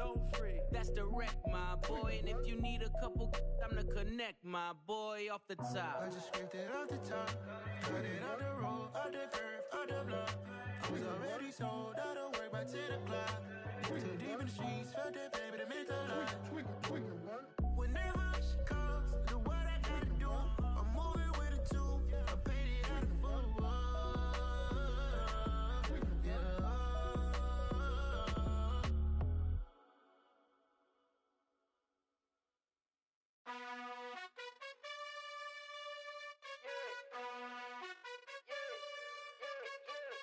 that's direct, my boy. And if you need a couple, I'm to connect, my boy, off the top. I just scraped it off the top, cut it out the road, out the curve, out the block. I was already sold out of work by 10 o'clock. Too deep in the streets, felt that baby, that meant a lot. Whenever she calls, do what I gotta do. I'm moving with a two, I paid it out of foot.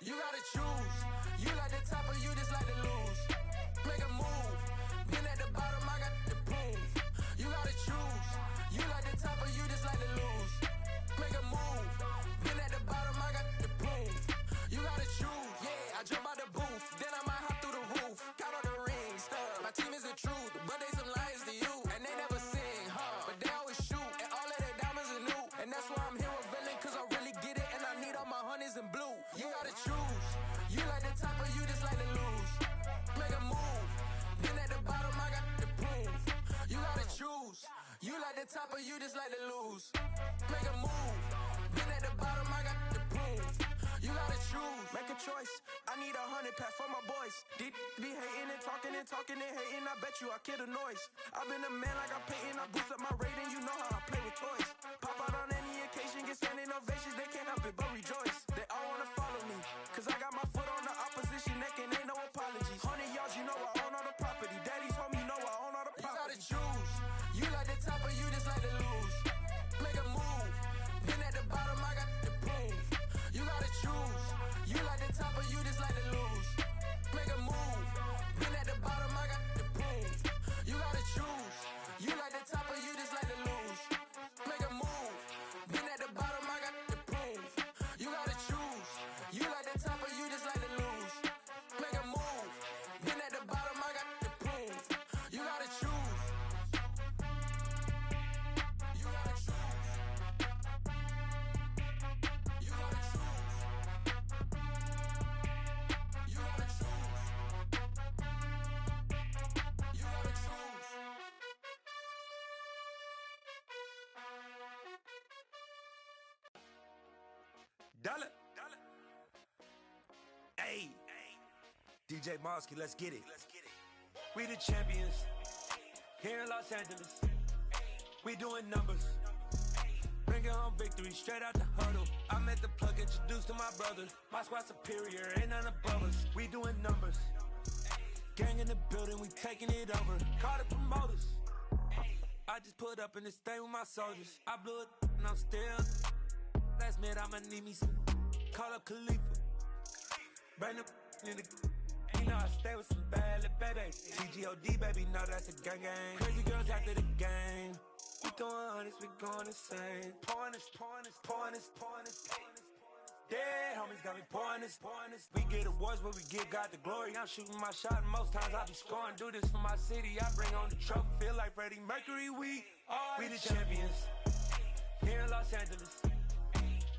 You gotta choose. You like the top or you just like to lose. Make a move. Been at the bottom, I got the prove. You gotta choose. You like the top or you just like to lose. Make a move. Been at the bottom, I got the prove. You gotta choose. Yeah, I jump out the booth. Then I might hop through the roof. Count on the rings. My team is the truth, but they some liars to you. And they never sing, but they always shoot. And all of their diamonds are new. And that's why I'm here with villain, cause I really get it. And I need all my honeys in blue. You gotta choose. You like the top or you just like to lose. Make a move. Been at the bottom, I got the proof. You gotta choose. You like the top or you just like to lose. Make a move. Been at the bottom, I got the proof. You gotta choose. Make a choice. I need 100 pack for my boys. These be hating and talking and hating. I bet you I kill the noise. I've been a man like I'm painting. I boost up my rating. You know how I play with toys. Pop out on any occasion, get standing ovations. They can't help it but rejoice. They all wanna follow me, cause I got my foot on the opposition neck and ain't no apologies. 100 yards, you know I own all the property. DJ Mosky, let's get it. We the champions here in Los Angeles. We doing numbers. Bringing home victory straight out the huddle. I'm at the plug, introduced to my brother. My squad superior, ain't none above us. We doing numbers. Gang in the building, we taking it over. Call the promoters. I just put up in this thing with my soldiers. I blew it and I'm still. Last minute I'ma need me some. Call up Khalifa. Bring the in the. You know I stay with some bad little baby. TGOD baby, know that's a gang gang. Crazy girls after the game. We throwing hundreds, we going insane. Pouring this. Dead homies got me pouring this. We get awards, but we give God the glory. I'm shooting my shot, and most times I be scoring. Do this for my city, I bring on the trophy. Feel like Freddie Mercury, we the champions. Here in Los Angeles,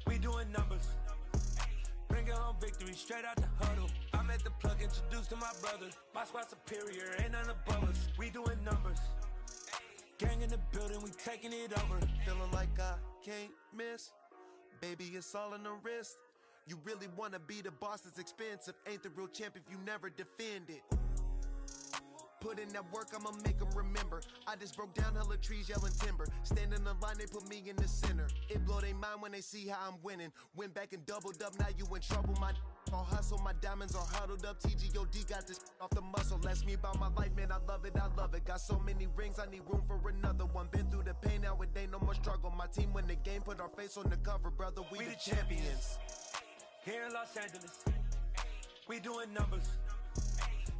we doing numbers. Bringing home victory straight out the huddle. I'm at the plug, introduced to my brother. My squad superior, ain't none above us. We doing numbers. Gang in the building, we taking it over. Feeling like I can't miss. Baby, it's all in the wrist. You really wanna be the boss, it's expensive. Ain't the real champ if you never defend it. Put in that work, I'ma make them remember. I just broke down hella trees, yelling timber. Stand in the line, they put me in the center. It blow their mind when they see how I'm winning. Went back and doubled up, now you in trouble. My all hustle, my diamonds are huddled up. TGOD got this off the muscle. Ask me about my life, man, I love it. Got so many rings, I need room for another one. Been through the pain, now it ain't no more struggle. My team win the game, put our face on the cover, brother. We the champions. Here in Los Angeles, we doing numbers.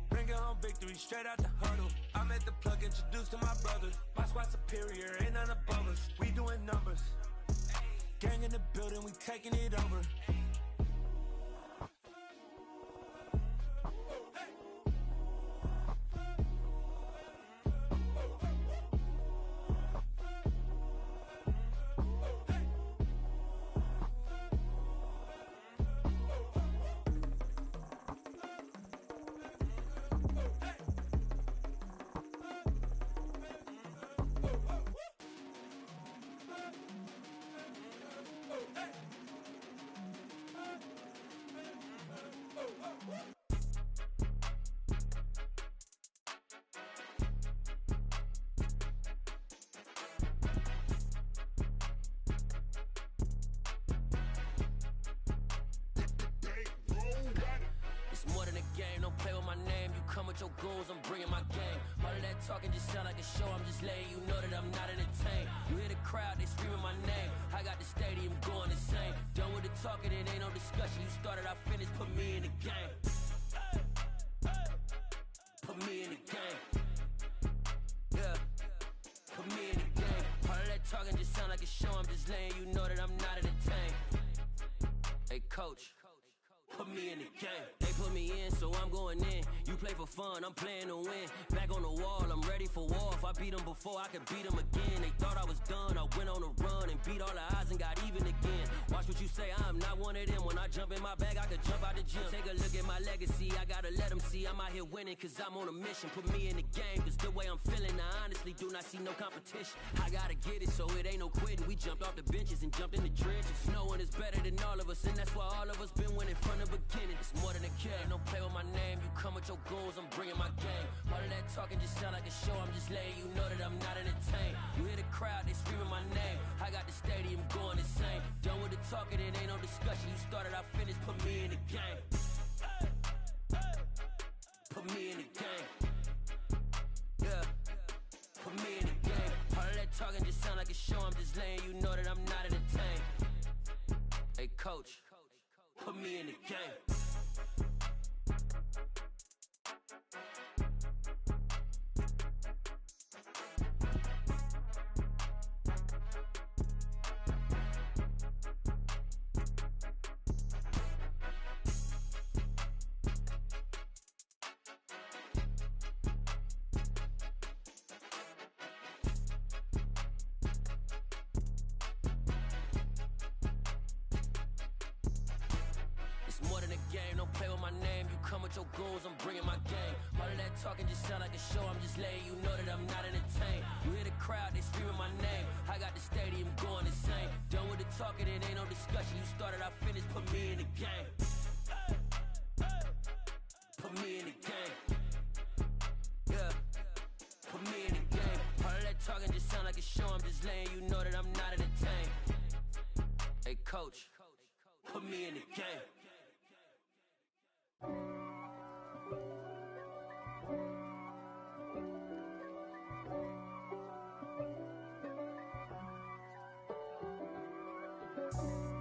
Bringing home victory straight out the huddle. I'm at the plug, introduced to my brother. My squad superior, ain't none above us. We doing numbers. Gang in the building, we taking it over. Your goals, I'm bringing my game. All of that talking just sound like a show. I'm just letting you know that I'm not entertained. You hear the crowd, they screaming my name. I got the stadium going insane. Done with the talking, it ain't no discussion. You started, I finished, put me in the game. Put me in the game. Yeah, put me in the game. All of that talking just sound like a show. I'm just letting you know that I'm not entertained. Hey, coach. Put me in the game. They put me in, so I'm going in. You play for fun, I'm playing to win. Back on the wall, I'm ready for war. If I beat them before, I could beat them again. They thought I was done, I went on a run and beat all the odds and got even again. Watch what you say, I'm not one of them. When I jump in my bag, I could jump out the gym. Take a look at my legacy, I gotta let them see I'm out here winning, cause I'm on a mission. Put me in the game, cause the way I'm feeling, I honestly do not see no competition. I gotta get it, so it ain't no quitting. We jumped off the benches and jumped in the trenches. No one is better than all of us, and that's why all of us been winning from the beginning. It's more than a game, don't play with my name. You come with your goons, I'm bringing my game. All of that talking just sound like a show. I'm just letting you know that I'm not entertained. You hear the crowd, they screaming my name. I got the stadium going insane. Done with the talking, it ain't no discussion. You started, I finished, put me in the game. Put me in the game. Yeah, put me in the game. All of that talking just sound like a show. I'm just letting you know that I'm not entertained. Hey, coach, put me in the game. Your goals, I'm bringing my game. All of that talking just sound like a show. I'm just letting you know that I'm not entertained. You hear the crowd, they screaming my name. I got the stadium going insane. Done with the talking, it ain't no discussion. You started, I finished, put me in the game. Put put me in the game. Yeah, put me in the game. All of that talking just sound like a show. I'm just letting you know that I'm not entertained. Hey, coach, put me in the game.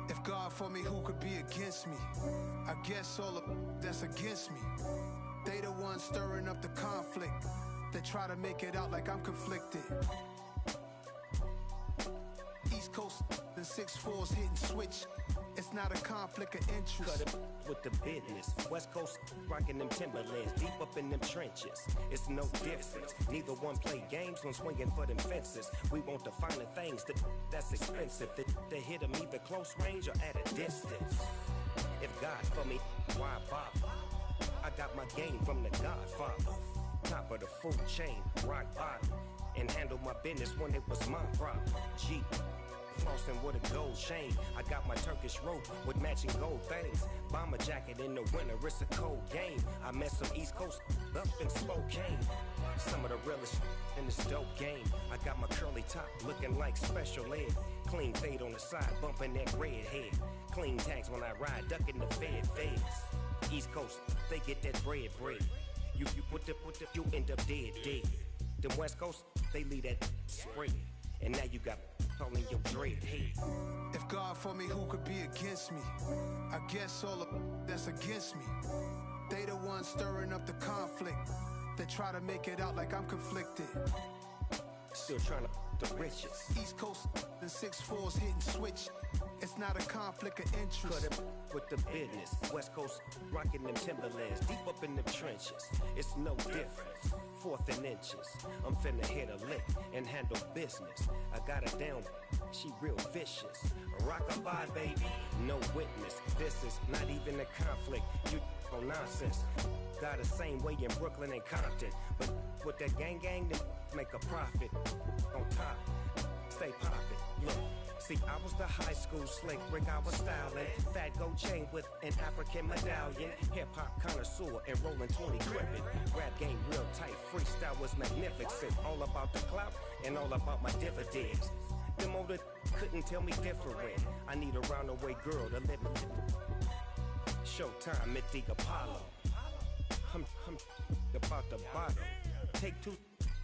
If God for me, who could be against me? I guess all of that's against me. They the ones stirring up the conflict. They try to make it out like I'm conflicted. East Coast and 6'4's hitting switch. It's not a conflict of interest. Cut it with the business. West Coast rocking them Timberlands, deep up in them trenches. It's no difference. Neither one play games when swinging for them fences. We want the finer things that's expensive. They hit them either close range or at a distance. If God for me, why bother? I got my game from the Godfather. Top of the food chain, rock bottom. And handle my business when it was my problem. G. Flossing with a gold chain. I got my Turkish rope with matching gold things. Bomber jacket in the winter, it's a cold game. I met some East Coast up in Spokane. Some of the realest in this dope game. I got my curly top looking like special ed. Clean fade on the side, bumping that red head. Clean tags when I ride, ducking the feds. East Coast, they get that bread. You put the, you end up dead. Them West Coast, they leave that spread. And now you got all in your dread head. If God for me, who could be against me? I guess all of that's against me. They the ones stirring up the conflict. They try to make it out like I'm conflicted. Still trying to the riches. East Coast and 6'4's hitting switch. It's not a conflict of interest. Cut it with the business. West Coast rocking them Timberlands, deep up in them trenches. It's no difference. 4th and inches. I'm finna hit a lick and handle business. I got her down, she real vicious. Rockabye, baby, no witness. This is not even a conflict. You on nonsense. Got the same way in Brooklyn and Compton. But with that gang, they make a profit. On top, stay poppin'. Look. See, I was the high school slick Rick, I was styling. Fat gold chain with an African medallion. Hip-hop connoisseur and rolling 20 gripping. Rap game real tight, freestyle was magnificent. All about the clout and all about my dividends. Them older couldn't tell me different. I need a roundaway girl to live in. Showtime at the Apollo. I'm about the bottle. Take 2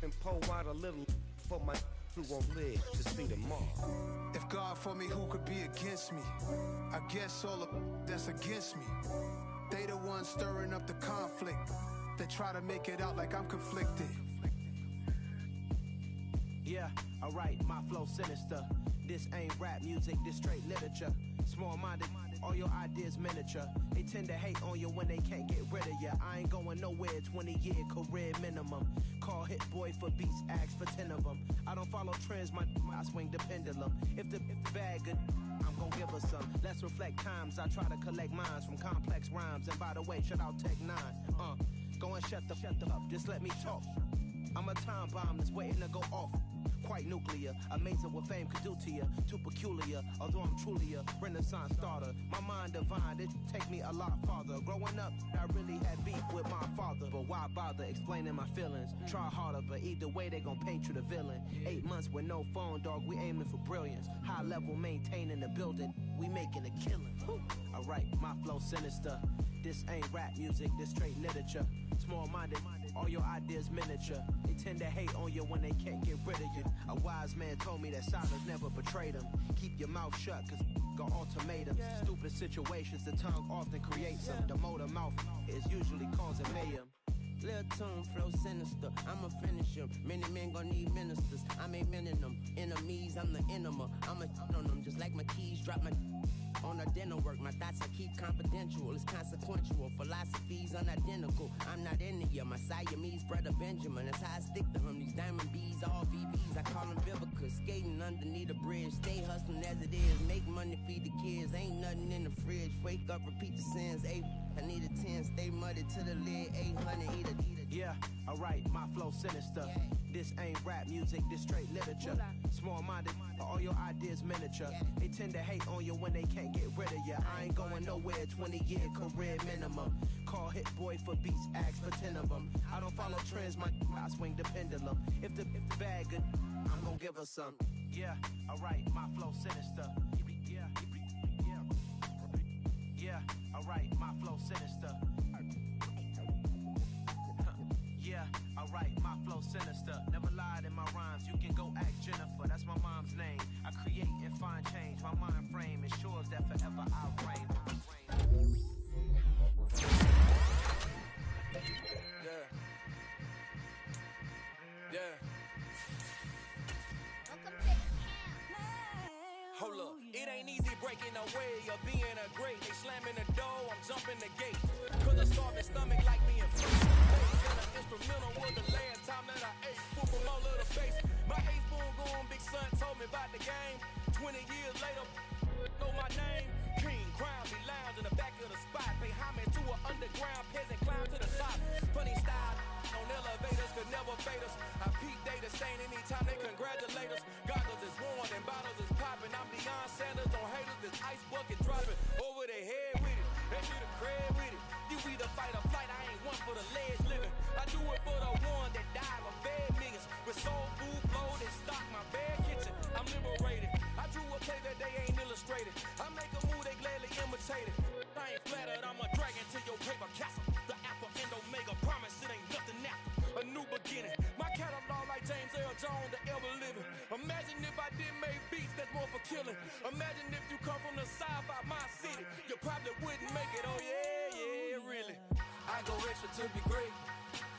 and pour out a little for my who won't live to see tomorrow. If God for me, who could be against me? I guess all of that's against me. They the ones stirring up the conflict. They try to make it out like I'm conflicted. Yeah, alright, my flow sinister. This ain't rap music, this straight literature. Small-minded, all your ideas miniature. They tend to hate on you when they can't get rid of you. I ain't going nowhere, 20-year career minimum. Call Hit Boy for beats, ask for 10 of them. I don't follow trends, I swing the pendulum. If the bag good, I'm gon' give her some. Let's reflect times, I try to collect minds from complex rhymes. And by the way, shout out Tech 9. Go and shut the up, just let me talk. I'm a time bomb that's waiting to go off. Quite nuclear, amazing what fame could do to you. Too peculiar, although I'm truly a renaissance starter. My mind divine, it take me a lot farther. Growing up, I really had beef with my father. But why bother explaining my feelings? Try harder, but either way they gon' paint you the villain. 8 months with no phone, dog, we aiming for brilliance. High level maintaining the building, we making a killing. Alright, my flow sinister. This ain't rap music, this straight literature. Small-minded, all your ideas miniature. They tend to hate on you when they can't get rid of you. A wise man told me that silence never betrayed him. Keep your mouth shut, cause got ultimatums. Stupid situations, the tongue often creates them. The motor mouth is usually causing mayhem. Lil' tune, flow sinister, I'ma finish him. Many men gon' need ministers, I'm a men in them. Enemies, I'm the enema, I'ma on them. Just like my keys, drop my on the dinner work. My thoughts I keep confidential, it's consequential. Philosophies unidentical, I'm not into you. My Siamese brother Benjamin, that's how I stick to him. These diamond bees, all VBs, I call them Vivica. Skating underneath a bridge, stay hustling as it is. Make money, feed the kids, ain't nothing in the fridge. Wake up, repeat the sins, I need a 10, stay muddy to the lid, 800, eat a. Yeah, alright, my flow sinister. This ain't rap music, this straight literature. Small-minded, all your ideas miniature. They tend to hate on you when they can't get rid of you. I ain't going nowhere, 20-year career minimum. Call Hit Boy for beats, ask for 10 of them. I don't follow trends, I swing the pendulum. If the bag good, I'm gonna give her some. Yeah, alright, my flow sinister. Yeah, alright, my flow sinister. Yeah, alright, my flow sinister. Never lied in my rhymes, you can go ask Jennifer. That's my mom's name. I create and find change. My mind frame ensures that forever I reign. Yeah. Hold up, it ain't easy breaking away or being a great. They slamming the door, I'm jumping the gate. Cause a starving stomach like being free. And an instrumental was the last time that I ate. Food from all of the face. My ace spoon going, big son told me about the game. 20 years later, know my name. King, crown, be lounge in the back of the spot. Pay homage to an underground peasant, climb to the top. Funny style on elevators, could never fade us. I peak data stain anytime they congratulate us. Goggles is worn and bottles is popping. I'm Deion Sanders on haters, this ice bucket dropping over their head with it. They be the crib with it. You either fight or flight, I ain't one for the ledge living. I do it for the one that died or fed niggas. With soul food flowed and stock my bad kitchen. I'm liberated. I drew a play that they ain't illustrated. I make a move, they gladly imitate it. I ain't flattered, I'm a dragon to your paper castle. The alpha and omega, promise it ain't nothing after. A new beginning. My catalog like James Earl Jones, the ever living. Imagine if I didn't make beats, that's more for killing. Imagine if you come from the sci-fi, my city. You probably wouldn't make it, oh yeah, really. I go extra to be great.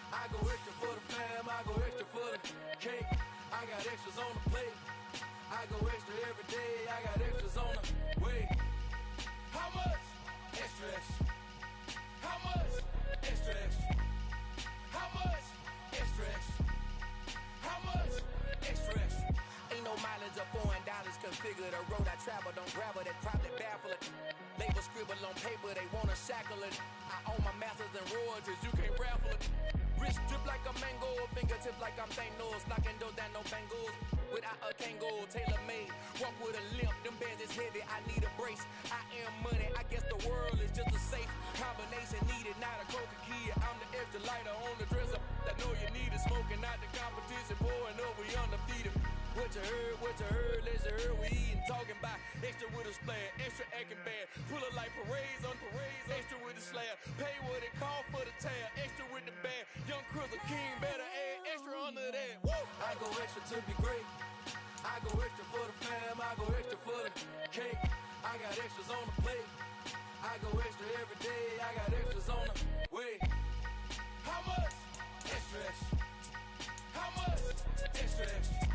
I go extra for the fam, I go extra for the cake. I got extras on the plate. I go extra every day, I got extras on the way. How much? Extra, extra. How much? Extra, extra. How much? Extra, extra. How much? Extra, extra. Ain't no mileage of $4 configure the road I travel. Don't gravel that probably baffle it. Label scribble on paper, they wanna shackle it. I own my masters and royalties, you can't raffle it. Wrist drip like a mango, fingertips like I'm Thanos. Knocking doors down, no bangles. Without a Kango, tailor made. Walk with a limp, them bands is heavy, I need a brace. I am money, I guess the world is just a safe combination needed. Not a coca key, I'm the extra lighter on the dresser. I know you need it, smoking out the competition, pouring up, we undefeated. What you heard, let's hear we eatin', talking about extra with a splash, extra acting bad. Pull it like parades on parades, extra with the slab. Pay what it call for the tab, extra with the bag. Young Crizzle King better add extra under that. Woo! I go extra to be great. I go extra for the fam, I go extra for the cake. I got extras on the plate. I go extra every day, I got extras on the way. How much? Extra, extra. How much? Extra, extra.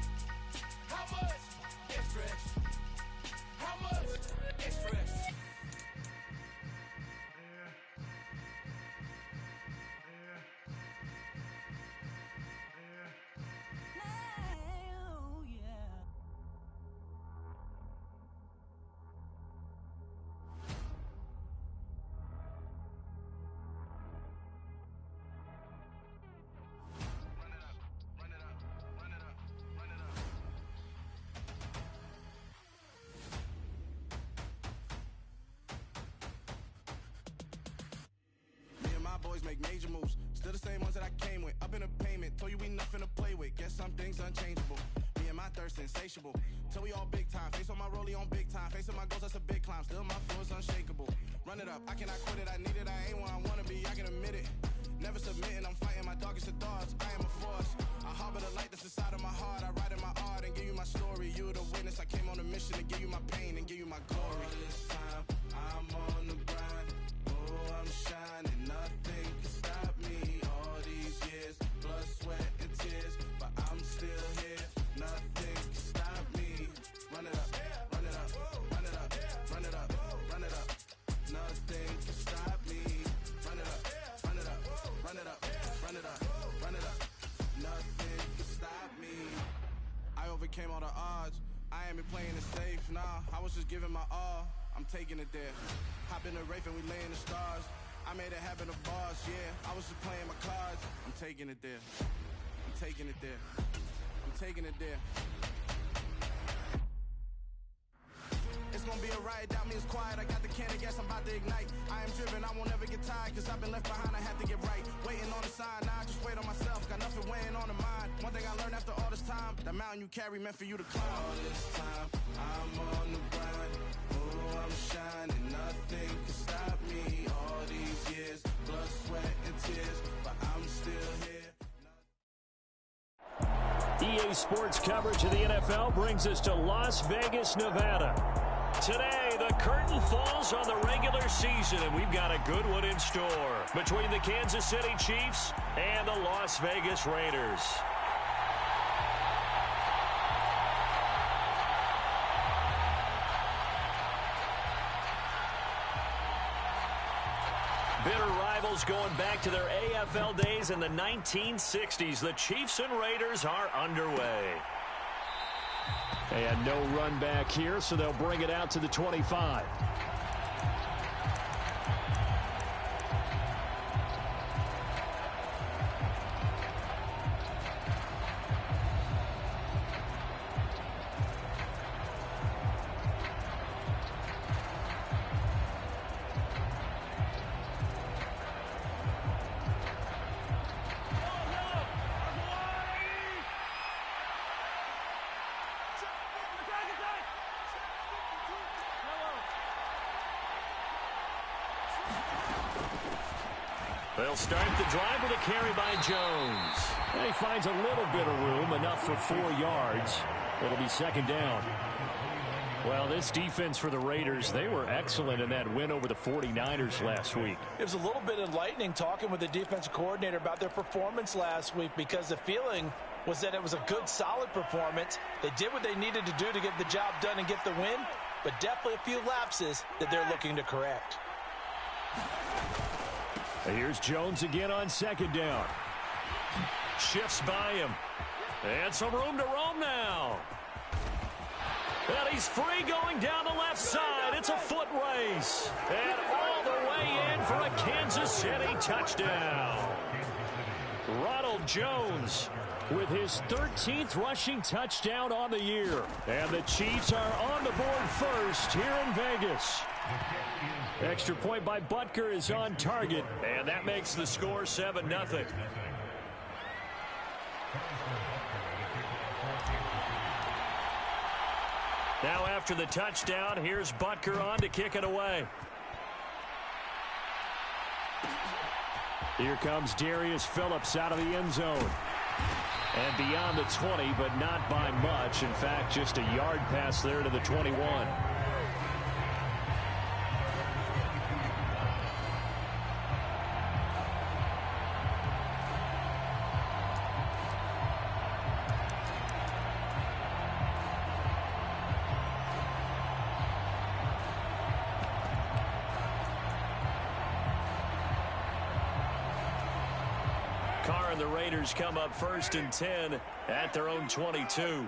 How much? Extra, extra. How much? Extra, extra. Boys make major moves, still the same ones that I came with. Up in a payment, told you we nothing to play with. Guess some things unchangeable. Me and my thirst insatiable. Till we all big time. Face on my rollie on big time. Facing my goals, that's a big climb. Still my flow is unshakable. Run it up, I cannot quit it. I need it, I ain't where I wanna be. I can admit it. Never submitting, I'm fighting my darkest of thoughts. I am a force. I harbor the light that's inside of my heart. I write in my art and give you my story. You the witness. I came on a mission to give you my pain and give you my glory. All this time, I'm on the grind. Oh, I'm shining. Nothing can stop me. All these years, blood, sweat, and tears, but I'm still here. Nothing can stop me. Run it up, run it up, run it up, run it up, run it up. Nothing can stop me. Run it up, run it up, run it up, run it up, run it up. Nothing can stop me. I overcame all the odds. I ain't been playing it safe, nah. I was just giving my all. I'm taking it there. Hop in the Wraith and we lay in the stars. I made a habit of bars, yeah. I was just playing my cards. I'm taking it there. I'm taking it there. I'm taking it there. It's gonna be a riot, doubt me it's quiet. I got the can of gas, I'm about to ignite. I am driven, I won't ever get tired, cause I've been left behind, I have to get right. Waiting on the sign, now I just wait on myself. Got nothing weighing on the mind. One thing I learned after all this time, the mountain you carry meant for you to climb. All this time, I'm on the grind. Oh, I'm shining, nothing can stop me. All these years, blood, sweat, and tears, but I'm still here. EA Sports coverage of the NFL brings us to Las Vegas, Nevada. Today, the curtain falls on the regular season, and we've got a good one in store between the Kansas City Chiefs and the Las Vegas Raiders. Bitter rivals going back to their AFL days in the 1960s. The Chiefs and Raiders are underway. And no run back here, so they'll bring it out to the 25. They'll start the drive with a carry by Jones. And he finds a little bit of room, enough for 4 yards. It'll be second down. Well, this defense for the Raiders, they were excellent in that win over the 49ers last week. It was a little bit enlightening talking with the defensive coordinator about their performance last week, because the feeling was that it was a good, solid performance. They did what they needed to do to get the job done and get the win, but definitely a few lapses that they're looking to correct. Here's Jones again on second down. Shifts by him. And some room to roam now. And he's free going down the left side. It's a foot race. And all the way in for a Kansas City touchdown. Ronald Jones with his 13th rushing touchdown on the year. And the Chiefs are on the board first here in Vegas. Extra point by Butker is on target, and that makes the score 7-0. Now after the touchdown, here's Butker on to kick it away. Here comes Darius Phillips out of the end zone. And beyond the 20, but not by much. In fact, just a yard pass there to the 21. Carr and the Raiders come up first and 10 at their own 22.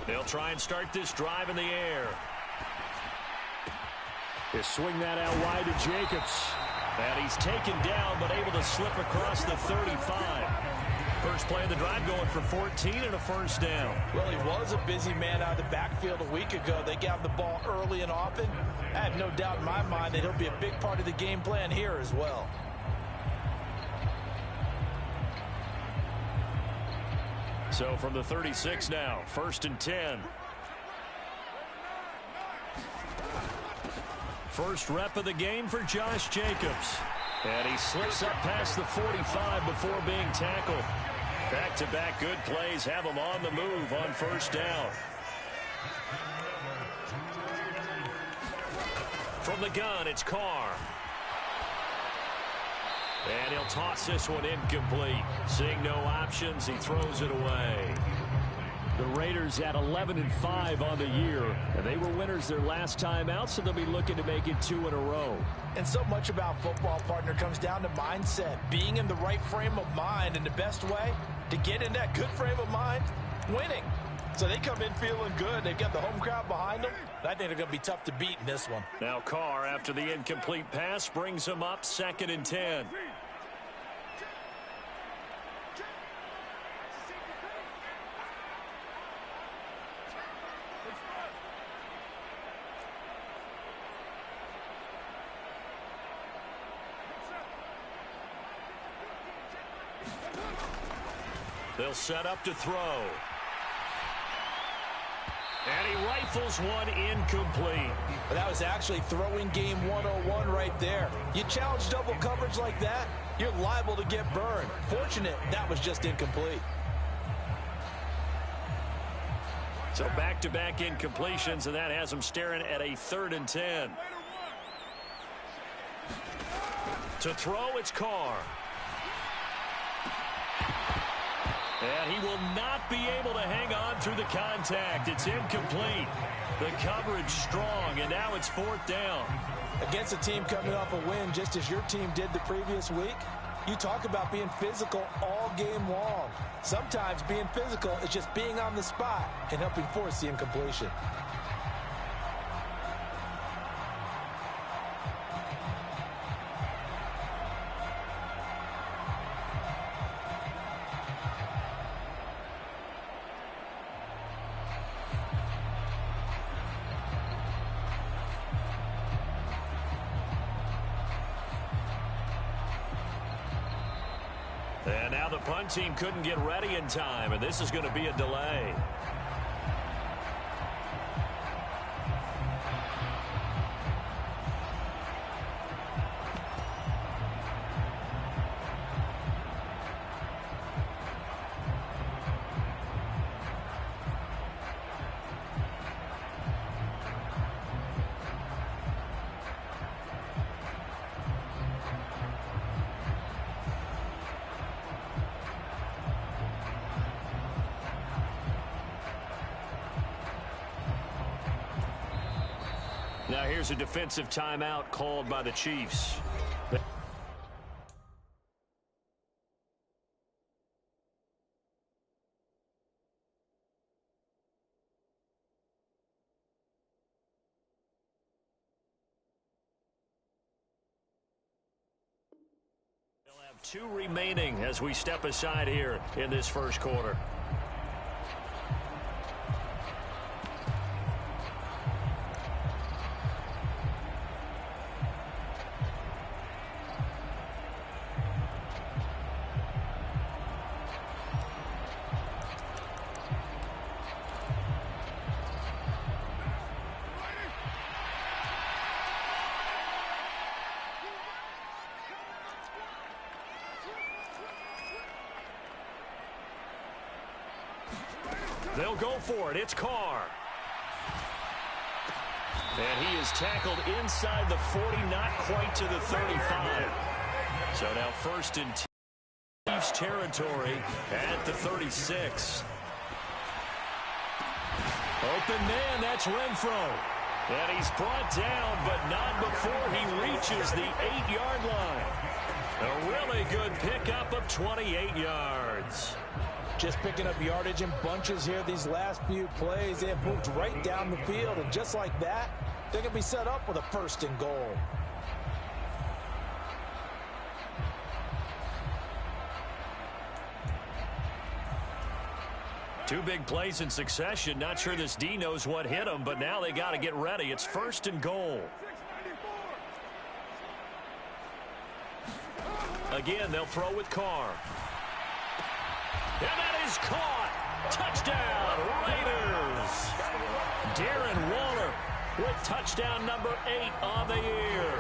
They'll try and start this drive in the air. They swing that out wide to Jacobs. And he's taken down, but able to slip across the 35. First play of the drive going for 14 and a first down. Well, he was a busy man out of the backfield a week ago. They got the ball early and often. I have no doubt in my mind that he'll be a big part of the game plan here as well. So from the 36 now, first and 10. First rep of the game for Josh Jacobs. And he slips up past the 45 before being tackled. Back-to-back good plays have him on the move on first down. From the gun, it's Carr. And he'll toss this one incomplete. Seeing no options, he throws it away. The Raiders at 11-5 on the year. And they were winners their last time out, so they'll be looking to make it 2 in a row. And so much about football, partner, comes down to mindset. Being in the right frame of mind, and the best way to get in that good frame of mind, winning. So they come in feeling good. They've got the home crowd behind them. I think they're going to be tough to beat in this one. Now Carr, after the incomplete pass, brings them up 2nd and 10. They'll set up to throw. And he rifles one incomplete. That was actually throwing game 101 right there. You challenge double coverage like that, you're liable to get burned. Fortunate that was just incomplete. So back-to-back incompletions, and that has them staring at a 3rd and 10. To throw, it's Carr. And he will not be able to hang on through the contact. It's incomplete. The coverage strong, and now it's 4th down. Against a team coming off a win, just as your team did the previous week, you talk about being physical all game long. Sometimes being physical is just being on the spot and helping force the incompletion. And now the punt team couldn't get ready in time, and this is going to be a delay. Now here's a defensive timeout called by the Chiefs. They'll have 2 remaining as we step aside here in this first quarter. They'll go for it. It's Carr. And he is tackled inside the 40, not quite to the 35. So now 1st and 10, Chiefs territory at the 36. Open man, that's Renfro. And he's brought down, but not before he reaches the 8-yard line. A really good pickup of 28 yards. Just picking up yardage in bunches here these last few plays. They have moved right down the field, and just like that, they're going to be set up with a 1st and goal. Two big plays in succession. Not sure this D knows what hit him, but now they got to get ready. It's 1st and goal. Again, they'll throw with Carr. And that is caught. Touchdown, Raiders. Darren Waller with touchdown number 8 on the year.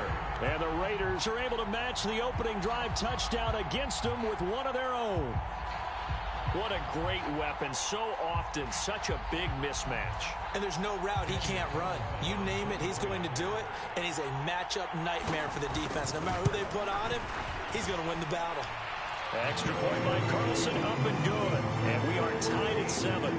And the Raiders are able to match the opening drive touchdown against them with one of their own. What a great weapon. So often, such a big mismatch. And there's no route he can't run. You name it, he's going to do it. And he's a matchup nightmare for the defense. No matter who they put on him, he's going to win the battle. Extra point by Carlson, up and good. And we are tied at 7.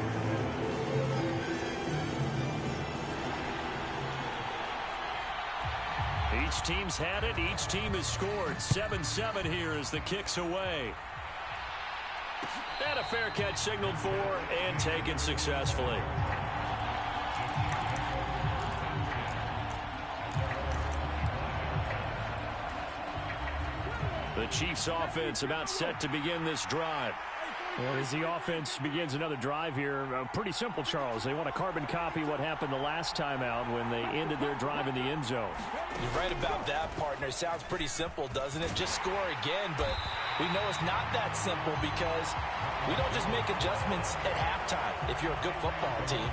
Each team's had it. Each team has scored. 7-7 here as the kick's away. And a fair catch signaled for and taken successfully. The Chiefs offense about set to begin this drive. Well, as the offense begins another drive here, pretty simple, Charles. They want to carbon copy what happened the last time out when they ended their drive in the end zone. You're right about that, partner. Sounds pretty simple, doesn't it? Just score again, but we know it's not that simple because we don't just make adjustments at halftime if you're a good football team.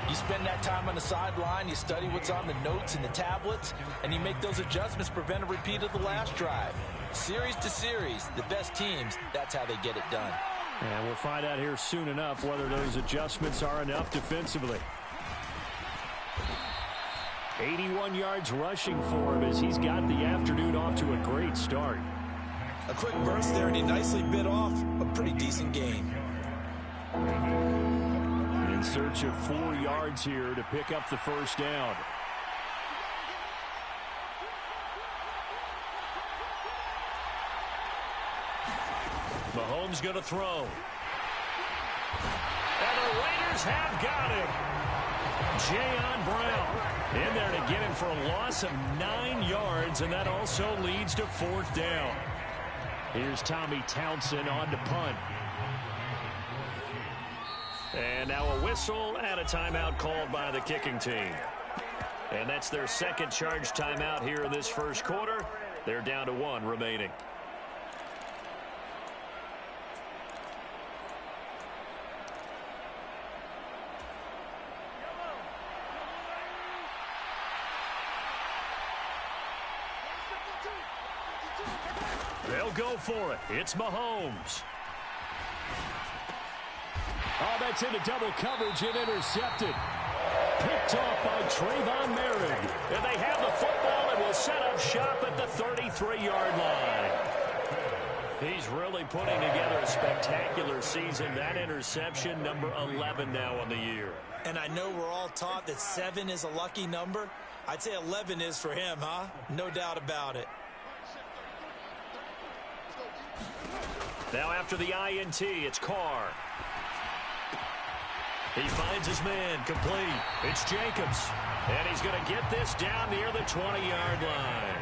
You spend that time on the sideline, you study what's on the notes and the tablets, and you make those adjustments to prevent a repeat of the last drive. Series to series, the best teams, that's how they get it done. And we'll find out here soon enough whether those adjustments are enough defensively. 81 yards rushing for him as he's got the afternoon off to a great start. A quick burst there, and he nicely bit off a pretty decent gain. In search of 4 yards here to pick up the first down. Mahomes going to throw. And the Raiders have got him. Jayon Brown in there to get him for a loss of 9 yards, and that also leads to 4th down. Here's Tommy Townsend on to punt. And now a whistle and a timeout called by the kicking team. And that's their second charge timeout here in this first quarter. They're down to 1 remaining. They'll go for it. It's Mahomes. Oh, that's into double coverage and intercepted. Picked off by Trayvon Merrick. And they have the football and will set up shop at the 33-yard line. He's really putting together a spectacular season. That interception, number 11 now on the year. And I know we're all taught that 7 is a lucky number. I'd say 11 is for him, huh? No doubt about it. Now after the INT, it's Carr. He finds his man, complete. It's Jacobs. And he's going to get this down near the 20-yard line.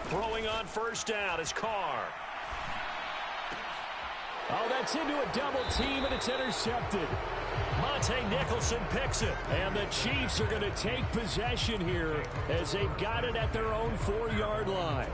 Throwing on first down is Carr. Oh, that's into a double team, and it's intercepted. Monte Nicholson picks it. And the Chiefs are going to take possession here as they've got it at their own 4-yard line.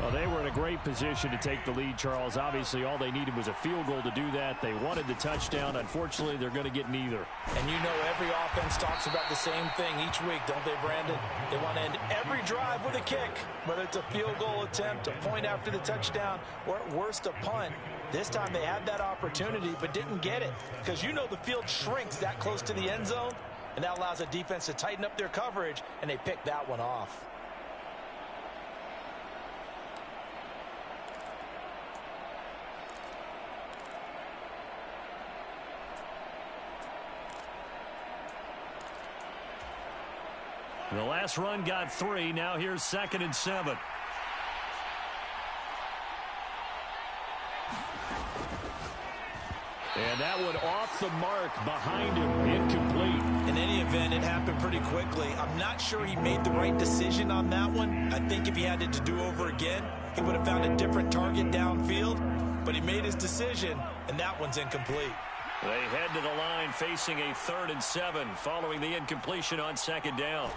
Well, they were in a great position to take the lead, Charles. Obviously, all they needed was a field goal to do that. They wanted the touchdown. Unfortunately, they're going to get neither. And you know every offense talks about the same thing each week, don't they, Brandon? They want to end every drive with a kick, whether it's a field goal attempt, a point after the touchdown, or at worst a punt. This time they had that opportunity but didn't get it because you know the field shrinks that close to the end zone, and that allows the defense to tighten up their coverage, and they picked that one off. The last run got 3. Now here's 2nd and 7. And that one off the mark behind him, incomplete. In any event, it happened pretty quickly. I'm not sure he made the right decision on that one. I think if he had it to do over again, he would have found a different target downfield. But he made his decision, and that one's incomplete. They head to the line facing a 3rd and 7 following the incompletion on 2nd down.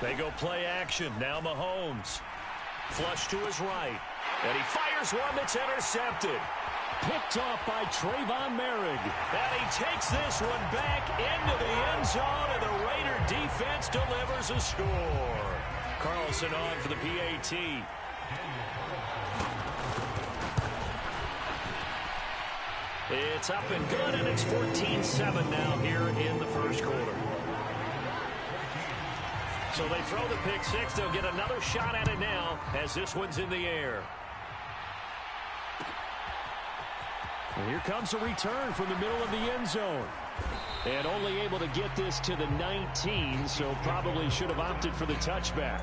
They go play action. Now Mahomes. Flush to his right. And he fires one that's intercepted. Picked off by Trayvon Merrick. And he takes this one back into the end zone, and the Raider defense delivers a score. Carlson on for the PAT. It's up and good, and it's 14-7 now here in the first quarter. So they throw the pick six. They'll get another shot at it now as this one's in the air. And here comes a return from the middle of the end zone. And only able to get this to the 19, so probably should have opted for the touchback.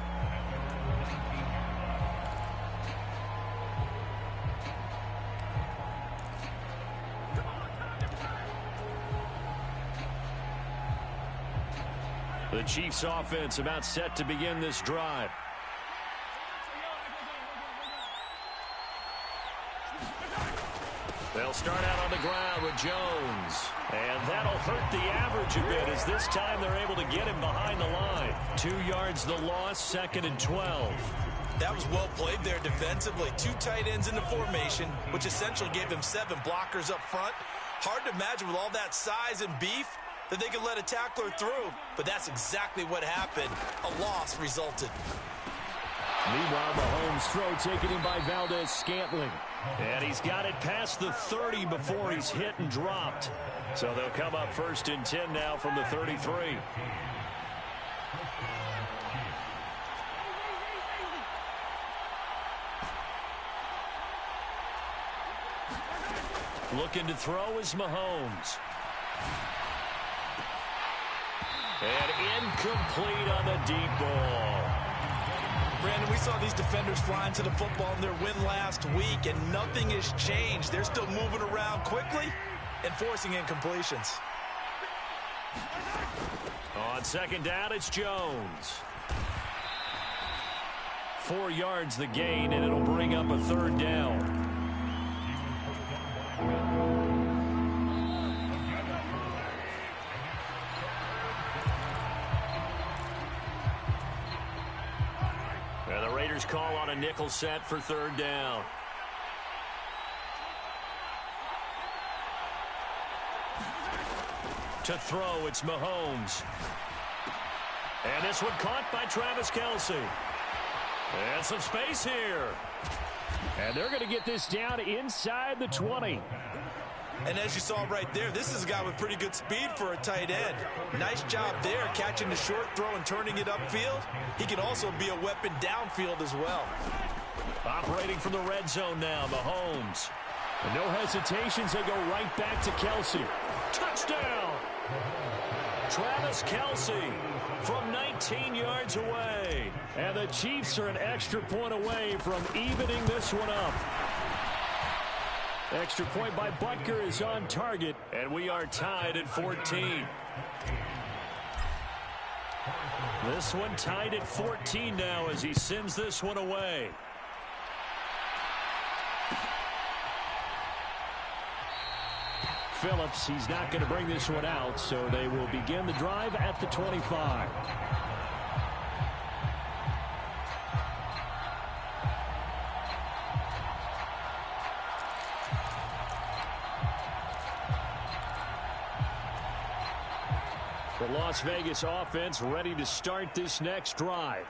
The Chiefs offense about set to begin this drive. They'll start out on the ground with Jones. And that'll hurt the average a bit as this time they're able to get him behind the line. 2 yards the loss, 2nd and 12. That was well played there defensively. 2 tight ends in the formation, which essentially gave him 7 blockers up front. Hard to imagine with all that size and beef that they could let a tackler through. But that's exactly what happened. A loss resulted. Meanwhile, Mahomes' throw taken in by Valdez-Scantling. And he's got it past the 30 before he's hit and dropped. So they'll come up 1st and 10 now from the 33. Looking to throw is Mahomes. And incomplete on the deep ball. Brandon, we saw these defenders flying to the football in their win last week, and nothing has changed. They're still moving around quickly and forcing incompletions. On 2nd down, it's Jones. 4 yards the gain, and it'll bring up a 3rd down. And the Raiders call on a nickel set for 3rd down. To throw, it's Mahomes. And this one caught by Travis Kelce. And some space here. And they're going to get this down inside the 20. And as you saw right there, this is a guy with pretty good speed for a tight end. Nice job there, catching the short throw and turning it upfield. He can also be a weapon downfield as well. Operating from the red zone now, Mahomes. And no hesitations, they go right back to Kelce. Touchdown! Travis Kelce from 19 yards away. And the Chiefs are an extra point away from evening this one up. Extra point by Butker is on target. And we are tied at 14. This one tied at 14 now as he sends this one away. Phillips, he's not going to bring this one out, so they will begin the drive at the 25. The Las Vegas offense ready to start this next drive.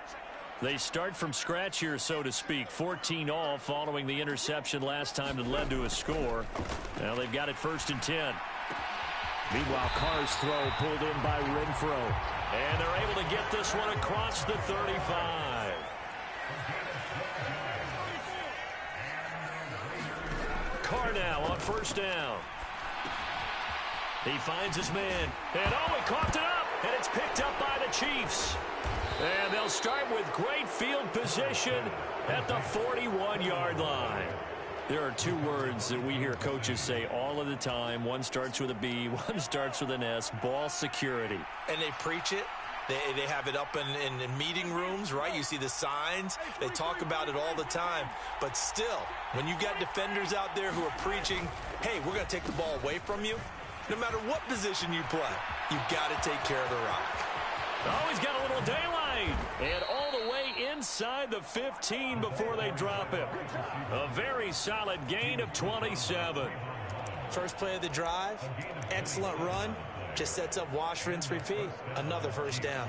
They start from scratch here, so to speak. 14 all following the interception last time that led to a score. Now they've got it 1st and 10. Meanwhile, Carr's throw pulled in by Renfro. And they're able to get this one across the 35. Carr now on 1st down. He finds his man. And oh, he coughed it up. And it's picked up by the Chiefs. And they'll start with great field position at the 41-yard line. There are 2 words that we hear coaches say all of the time. One starts with a B, one starts with an S. Ball security. And they preach it. They have it up in meeting rooms, right? You see the signs. They talk about it all the time. But still, when you've got defenders out there who are preaching, hey, we're going to take the ball away from you, no matter what position you play, you've got to take care of the rock. Oh, he's got a little daylight. And all the way inside the 15 before they drop him. A very solid gain of 27. First play of the drive, excellent run. Just sets up wash, rinse, repeat. Another 1st down.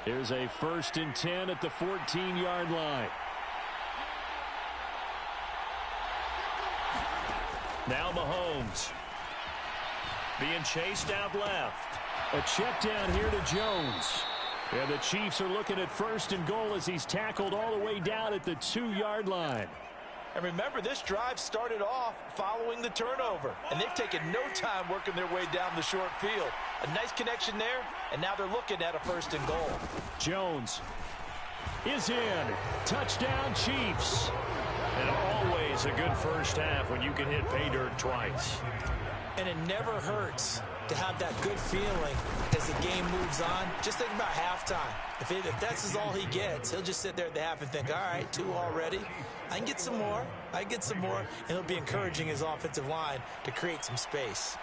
Here's a 1st and 10 at the 14-yard line. Now Mahomes. being chased out left. A check down here to Jones. And the Chiefs are looking at first and goal as he's tackled all the way down at the 2-yard line. And remember, this drive started off following the turnover, and they've taken no time working their way down the short field. A nice connection there, and now they're looking at a first and goal. Jones is in. Touchdown, Chiefs. And always a good first half when you can hit pay dirt twice. And it never hurts to have that good feeling as the game moves on. Just think about halftime. If that's all he gets, he'll just sit there at the half and think, all right, 2 already. I can get some more. I can get some more. And he'll be encouraging his offensive line to create some space.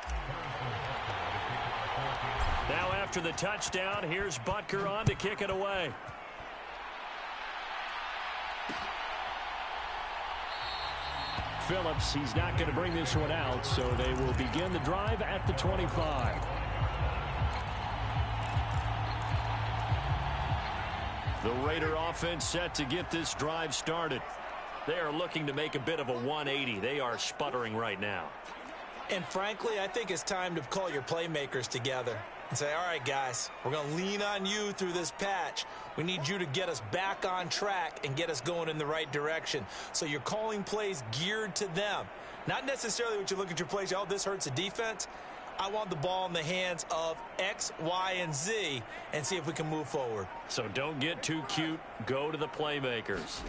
Now after the touchdown, here's Butker on to kick it away. Phillips, he's not going to bring this one out, so they will begin the drive at the 25. The Raider offense set to get this drive started. They are looking to make a bit of a 180. They are sputtering right now. And frankly, I think it's time to call your playmakers together and say, all right, guys, we're going to lean on you through this patch. We need you to get us back on track and get us going in the right direction. So you're calling plays geared to them. Not necessarily what you look at your plays, oh, this hurts the defense. I want the ball in the hands of X, Y, and Z and see if we can move forward. So don't get too cute. Go to the playmakers.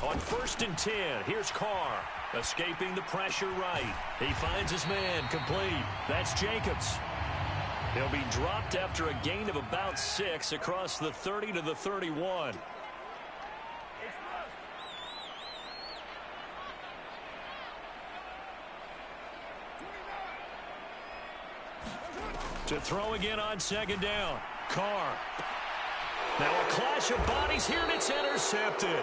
On 1st and 10, here's Carr. Escaping the pressure right. He finds his man complete. That's Jacobs. He'll be dropped after a gain of about 6 across the 30 to the 31. To throw again on 2nd down. Carr. Now a clash of bodies here, and it's intercepted.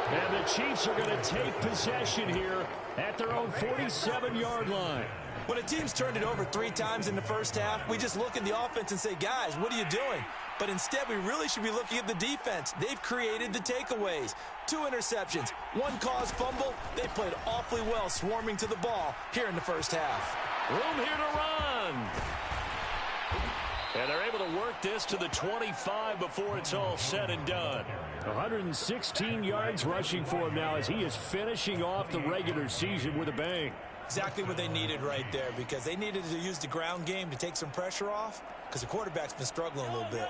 And the Chiefs are going to take possession here at their own 47-yard line. When a team's turned it over 3 times in the first half, we just look at the offense and say, guys, what are you doing? But instead, we really should be looking at the defense. They've created the takeaways. 2 interceptions, 1 caused fumble. They played awfully well swarming to the ball here in the first half. Room here to run. And they're able to work this to the 25 before it's all said and done. 116 yards rushing for him now as he is finishing off the regular season with a bang. Exactly what they needed right there, because they needed to use the ground game to take some pressure off, because the quarterback's been struggling a little bit.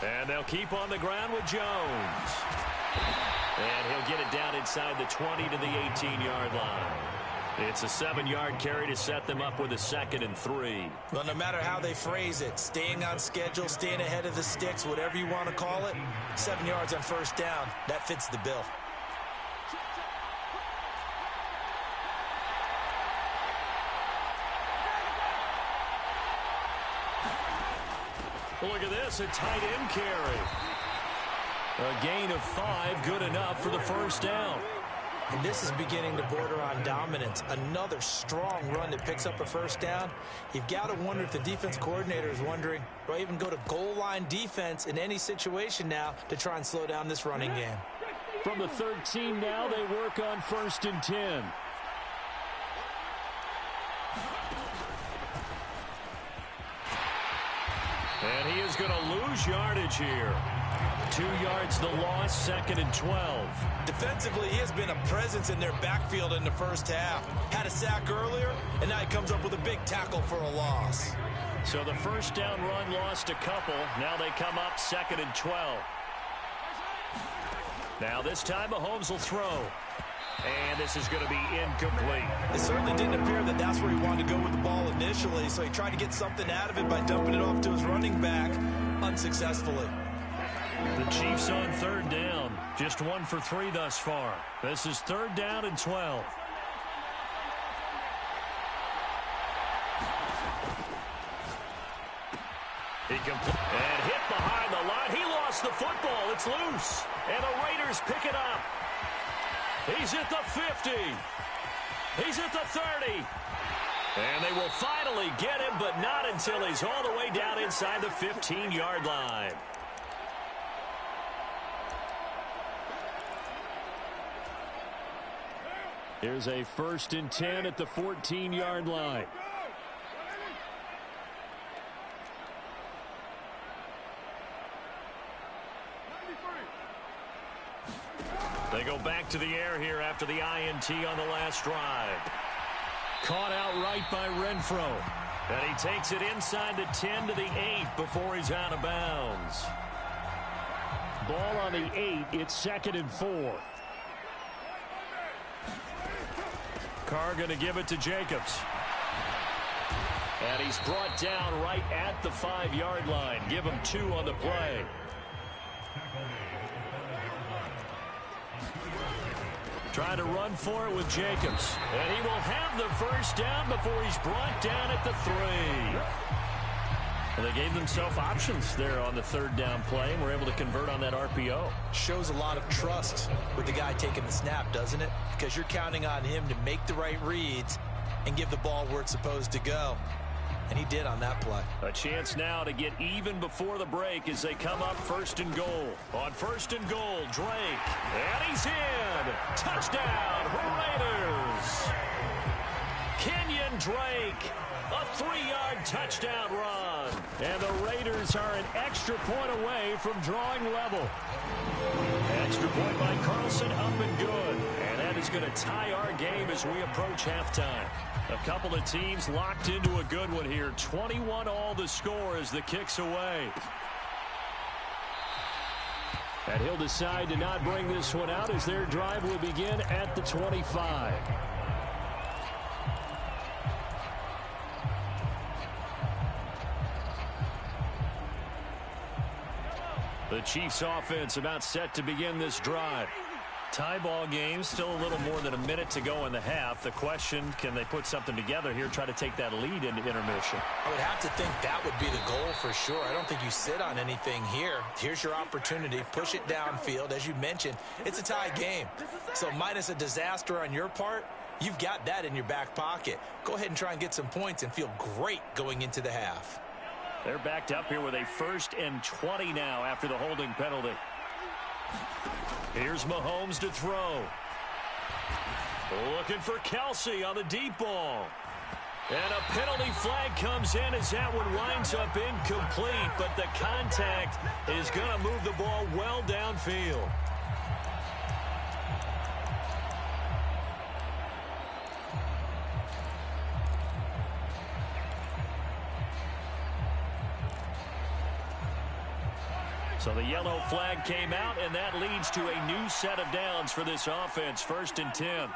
And they'll keep on the ground with Jones. And he'll get it down inside the 20 to the 18-yard line. It's a 7-yard carry to set them up with a 2nd and 3. Well, no matter how they phrase it, staying on schedule, staying ahead of the sticks, whatever you want to call it, 7 yards on 1st down, that fits the bill. Look at this, a tight end carry. A gain of 5, good enough for the 1st down. And this is beginning to border on dominance. Another strong run that picks up a 1st down. You've got to wonder if the defense coordinator is wondering, do I even go to goal line defense in any situation now to try and slow down this running game? From the 13 now, they work on 1st and 10. And he is going to lose yardage here. 2 yards the loss, 2nd and 12. Defensively, he has been a presence in their backfield in the first half. Had a sack earlier, and now he comes up with a big tackle for a loss. So the 1st down run lost a couple. Now they come up 2nd and 12. Now this time Mahomes will throw. And this is going to be incomplete. It certainly didn't appear that that's where he wanted to go with the ball initially, so he tried to get something out of it by dumping it off to his running back unsuccessfully. The Chiefs on 3rd down. Just 1 for 3 thus far. This is 3rd down and 12. And hit behind the line. He lost the football. It's loose. And the Raiders pick it up. He's at the 50. He's at the 30. And they will finally get him, but not until he's all the way down inside the 15-yard line. Here's a 1st and 10 at the 14-yard line. They go back to the air here after the INT on the last drive. Caught out right by Renfro. And he takes it inside the 10 to the 8 before he's out of bounds. Ball on the 8. It's 2nd and 4. Carr going to give it to Jacobs. And he's brought down right at the 5-yard line. Give him 2 on the play. Trying to run for it with Jacobs. And he will have the 1st down before he's brought down at the 3. And they gave themselves options there on the 3rd down play and were able to convert on that RPO. Shows a lot of trust with the guy taking the snap, doesn't it? Because you're counting on him to make the right reads and give the ball where it's supposed to go. And he did on that play. A chance now to get even before the break as they come up 1st and goal. On 1st and goal, Drake. And he's in. Touchdown, Raiders. Kenyon Drake. A 3-yard touchdown run. And the Raiders are an extra point away from drawing level. Extra point by Carlson, up and good. And that is going to tie our game as we approach halftime. A couple of teams locked into a good one here. 21-all the score as the kick's away. And he'll decide to not bring this one out as their drive will begin at the 25. The Chiefs offense about set to begin this drive. Tie ball game, still a little more than a minute to go in the half. The question, can they put something together here, try to take that lead into intermission? I would have to think that would be the goal for sure. I don't think you sit on anything here. Here's your opportunity. Push it downfield. As you mentioned, it's a tie game. So minus a disaster on your part, you've got that in your back pocket. Go ahead and try and get some points and feel great going into the half. They're backed up here with a 1st and 20 now after the holding penalty. Here's Mahomes to throw. Looking for Kelsey on the deep ball. And a penalty flag comes in as that one winds up incomplete, but the contact is going to move the ball well downfield. So the yellow flag came out, and that leads to a new set of downs for this offense. 1st and 10.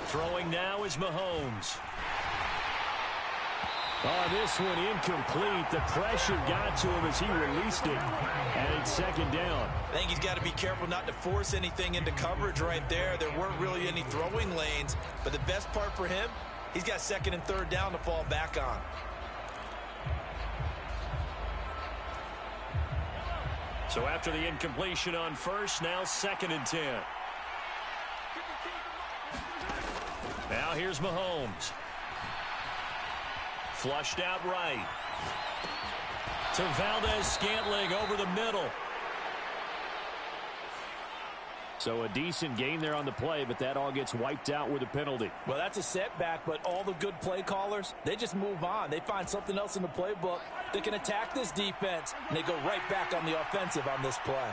Throwing now is Mahomes. Oh, this one incomplete. The pressure got to him as he released it. And it's 2nd down. I think he's got to be careful not to force anything into coverage right there. There weren't really any throwing lanes. But the best part for him, he's got 2nd and 3rd down to fall back on. So after the incompletion on 1st, now 2nd and 10. Now here's Mahomes. Flushed out right. To Valdez-Scantling over the middle. So a decent gain there on the play, but that all gets wiped out with a penalty. Well, that's a setback, but all the good play callers, they just move on. They find something else in the playbook. They can attack this defense, and they go right back on the offensive on this play.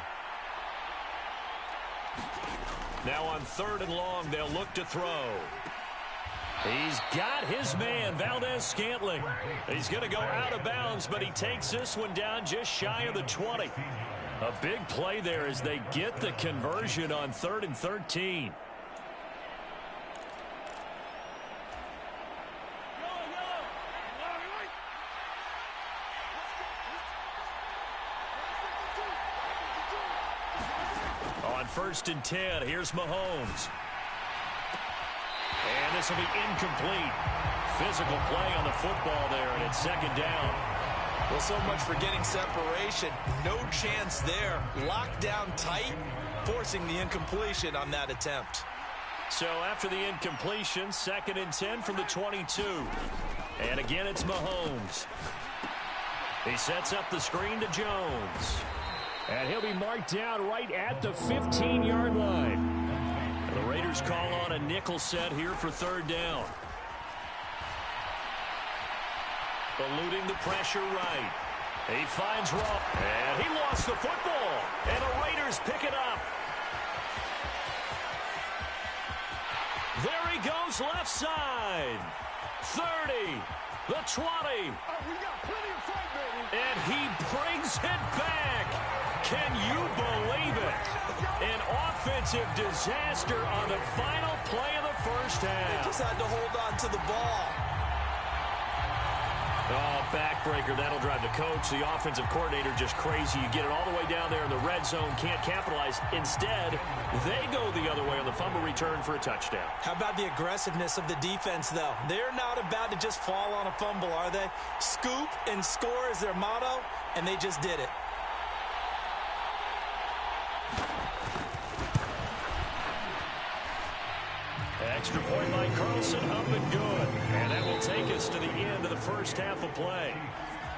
Now on 3rd and long, they'll look to throw. He's got his man, Valdez-Scantling. He's going to go out of bounds, but he takes this one down just shy of the 20. A big play there as they get the conversion on 3rd and 13. On 1st and 10, here's Mahomes. And this will be incomplete. Physical play on the football there, and it's 2nd down. Well, so much for getting separation. No chance there. Locked down tight, forcing the incompletion on that attempt. So after the incompletion, 2nd and 10 from the 22. And again, it's Mahomes. He sets up the screen to Jones. And he'll be marked down right at the 15-yard line. And the Raiders call on a nickel set here for 3rd down. Eluding the pressure right. He finds Ross. And he lost the football. And the Raiders pick it up. There he goes left side. 30. The 20. And he brings it back. Can you believe it? An offensive disaster on the final play of the first half. They just had to hold on to the ball. Oh, backbreaker. That'll drive the coach. The offensive coordinator just crazy. You get it all the way down there in the red zone. Can't capitalize. Instead, they go the other way on the fumble return for a touchdown. How about the aggressiveness of the defense, though? They're not about to just fall on a fumble, are they? Scoop and score is their motto, and they just did it. Extra point by Carlson, up and good. And that will take us to the end of the first half of play.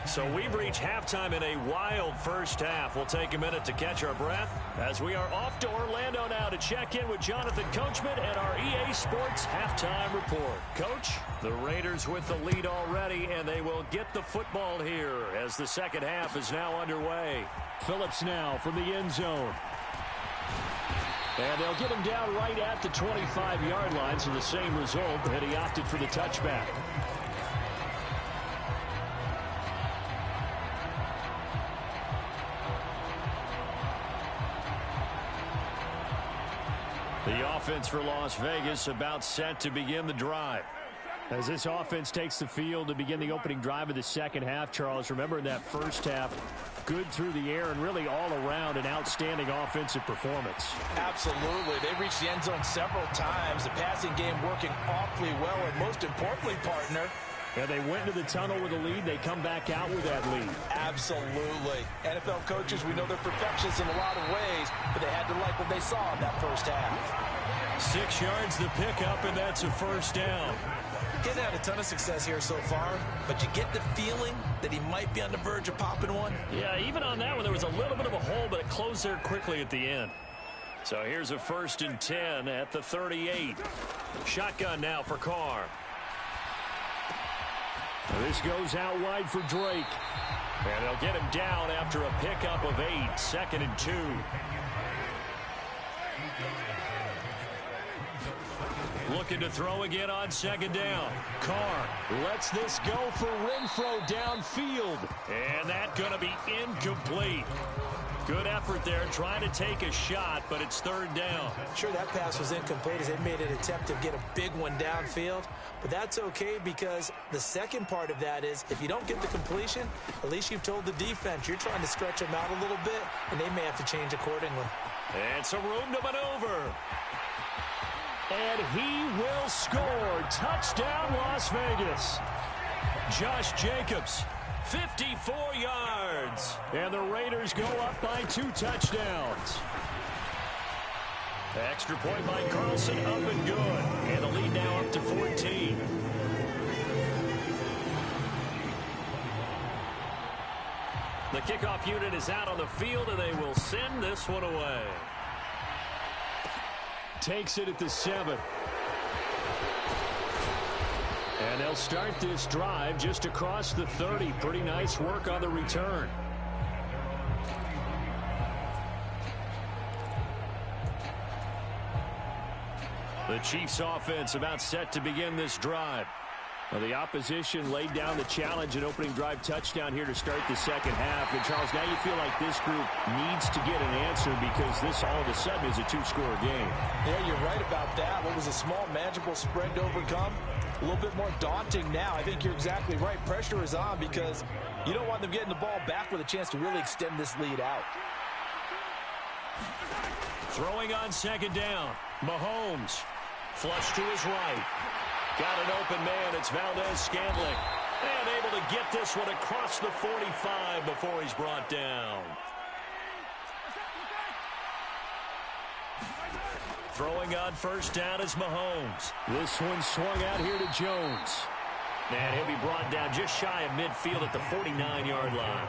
So we've reached halftime in a wild first half. We'll take a minute to catch our breath as we are off to Orlando now to check in with Jonathan Coachman and our EA Sports halftime report. Coach, the Raiders with the lead already, and they will get the football here as the second half is now underway. Phillips now from the end zone. And they'll get him down right at the 25-yard line, so the same result, and he opted for the touchback. The offense for Las Vegas about set to begin the drive. As this offense takes the field to begin the opening drive of the second half, Charles, remember in that first half, good through the air and really all around an outstanding offensive performance. Absolutely. They reached the end zone several times. The passing game working awfully well, and most importantly, partner, and they went into the tunnel with a lead. They come back out with that lead. Absolutely. NFL coaches, we know they're perfectionists in a lot of ways, but they had to like what they saw in that first half. 6 yards the pickup, and that's a first down. Getting had a ton of success here so far, but you get the feeling that he might be on the verge of popping one. Yeah, even on that one, there was a little bit of a hole, but it closed there quickly at the end. So here's a 1st and 10 at the 38. Shotgun now for Carr. This goes out wide for Drake. And they'll get him down after a pickup of 8, 2nd and 2. Looking to throw again on 2nd down. Carr lets this go for Renfrow downfield. And that's going to be incomplete. Good effort there trying to take a shot, but it's 3rd down. Sure, that pass was incomplete as they made an attempt to get a big one downfield. But that's okay because the second part of that is if you don't get the completion, at least you've told the defense you're trying to stretch them out a little bit, and they may have to change accordingly. And some room to maneuver. And he will score. Touchdown, Las Vegas. Josh Jacobs, 54 yards. And the Raiders go up by 2 touchdowns. Extra point by Carlson, up and good. And the lead now up to 14. The kickoff unit is out on the field, and they will send this one away. Takes it at the 7. And they'll start this drive just across the 30. Pretty nice work on the return. The Chiefs offense about set to begin this drive. Well, the opposition laid down the challenge and opening drive touchdown here to start the second half. And, Charles, now you feel like this group needs to get an answer because this all of a sudden is a 2-score game. Yeah, you're right about that. What was a small, manageable spread to overcome? A little bit more daunting now. I think you're exactly right. Pressure is on because you don't want them getting the ball back with a chance to really extend this lead out. Throwing on 2nd down. Mahomes. Flush to his right. Got an open man. It's Valdez-Scantling. And able to get this one across the 45 before he's brought down. Throwing on first down is Mahomes. This one swung out here to Jones. And he'll be brought down just shy of midfield at the 49-yard line.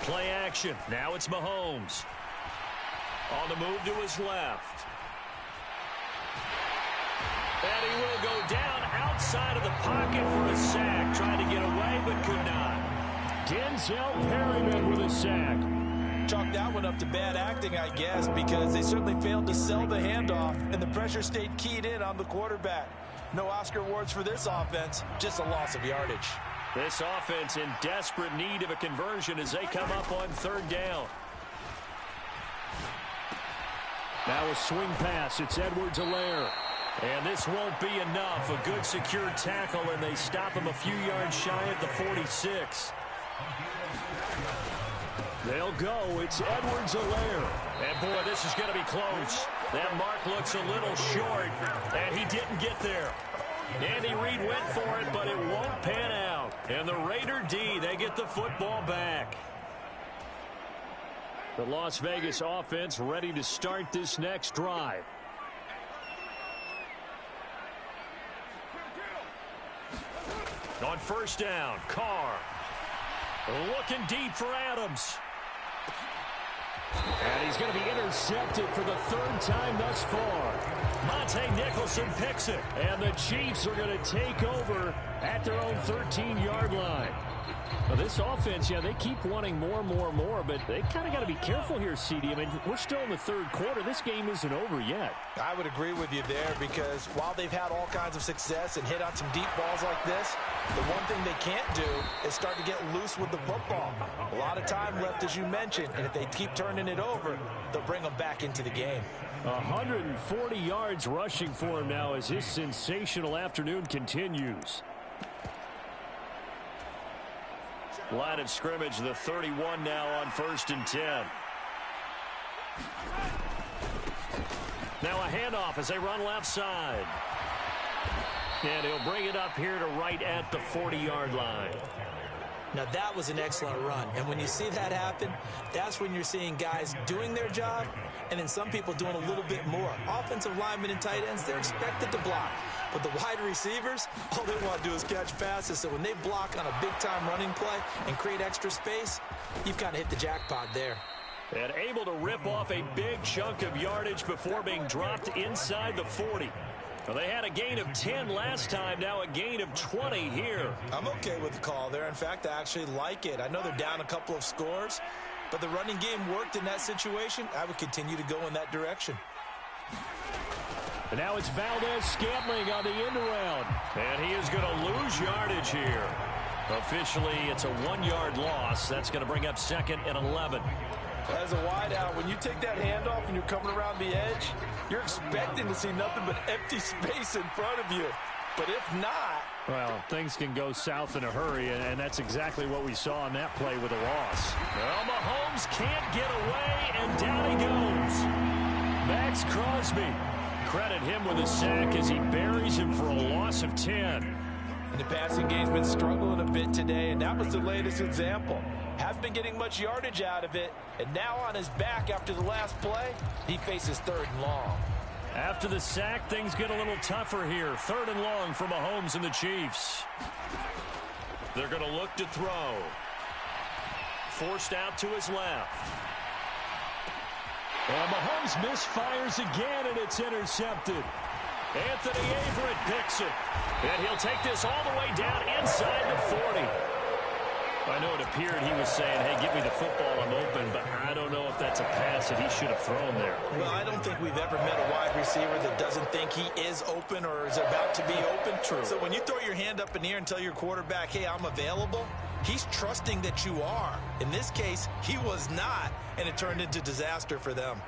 Play action. Now it's Mahomes. On the move to his left. And he will go down outside of the pocket for a sack. Trying to get away, but could not. Denzel Perryman with a sack. Chalk that one up to bad acting, I guess, because they certainly failed to sell the handoff, and the pressure stayed keyed in on the quarterback. No Oscar awards for this offense, just a loss of yardage. This offense in desperate need of a conversion as they come up on third down. Now a swing pass. It's Edwards-Helaire. And this won't be enough. A good secure tackle, and they stop him a few yards shy at the 46. They'll go. It's Edwards-Helaire. And, boy, this is going to be close. That mark looks a little short, and he didn't get there. Andy Reid went for it, but it won't pan out. And the Raider D, they get the football back. The Las Vegas offense ready to start this next drive. On first down, Carr. Looking deep for Adams. And he's going to be intercepted for the third time thus far. Monte Nicholson picks it. And the Chiefs are going to take over at their own 13-yard line. Now this offense, yeah, they keep wanting more, but they kind of got to be careful here, CD. I mean, we're still in the third quarter. This game isn't over yet. I would agree with you there because while they've had all kinds of success and hit on some deep balls like this, the one thing they can't do is start to get loose with the football. A lot of time left, as you mentioned, and if they keep turning it over, they'll bring them back into the game. 140 yards rushing for him now as his sensational afternoon continues. Line of scrimmage, the 31 now on 1st and 10. Now a handoff as they run left side. And he'll bring it up here to right at the 40-yard line. Now that was an excellent run. And when you see that happen, that's when you're seeing guys doing their job and then some people doing a little bit more. Offensive linemen and tight ends, they're expected to block. But the wide receivers, all they want to do is catch passes. So when they block on a big-time running play and create extra space, you've kind of hit the jackpot there. And able to rip off a big chunk of yardage before being dropped inside the 40. Well, they had a gain of 10 last time, now a gain of 20 here. I'm okay with the call there. In fact, I actually like it. I know they're down a couple of scores, but the running game worked in that situation. I would continue to go in that direction. And now it's Valdez-Scantling on the end around. And he is going to lose yardage here. Officially, it's a 1-yard loss. That's going to bring up 2nd and 11. As a wideout, when you take that handoff and you're coming around the edge, you're expecting to see nothing but empty space in front of you. But if not... Well, things can go south in a hurry, and that's exactly what we saw on that play with a loss. Well, Mahomes can't get away, and down he goes. Maxx Crosby. Credit him with a sack as he buries him for a loss of 10. And the passing game's been struggling a bit today, and that was the latest example. Haven't been getting much yardage out of it, and now on his back after the last play, he faces 3rd and long. After the sack, things get a little tougher here. 3rd and long for Mahomes and the Chiefs. They're going to look to throw. Forced out to his left. And Mahomes misfires again, and it's intercepted. Anthony Averett picks it. And he'll take this all the way down inside the 40. I know it appeared he was saying, hey, give me the football, I'm open, but I don't know if that's a pass that he should have thrown there. Well, I don't think we've ever met a wide receiver that doesn't think he is open or is about to be open. True. So when you throw your hand up in the air and tell your quarterback, hey, I'm available, he's trusting that you are. In this case, he was not, and it turned into disaster for them.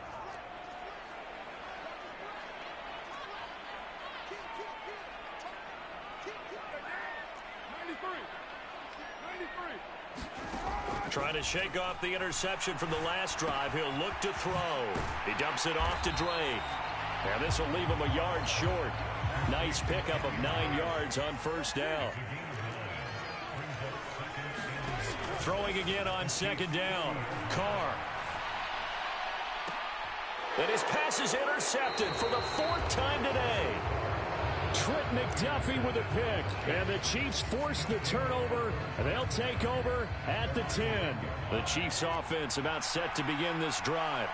Trying to shake off the interception from the last drive. He'll look to throw. He dumps it off to Drake. And this will leave him a yard short. Nice pickup of 9 yards on 1st down. Throwing again on second down. Carr. And his pass is intercepted for the 4th time today. Trent McDuffie with a pick. And the Chiefs force the turnover. They'll take over at the 10. The Chiefs offense about set to begin this drive.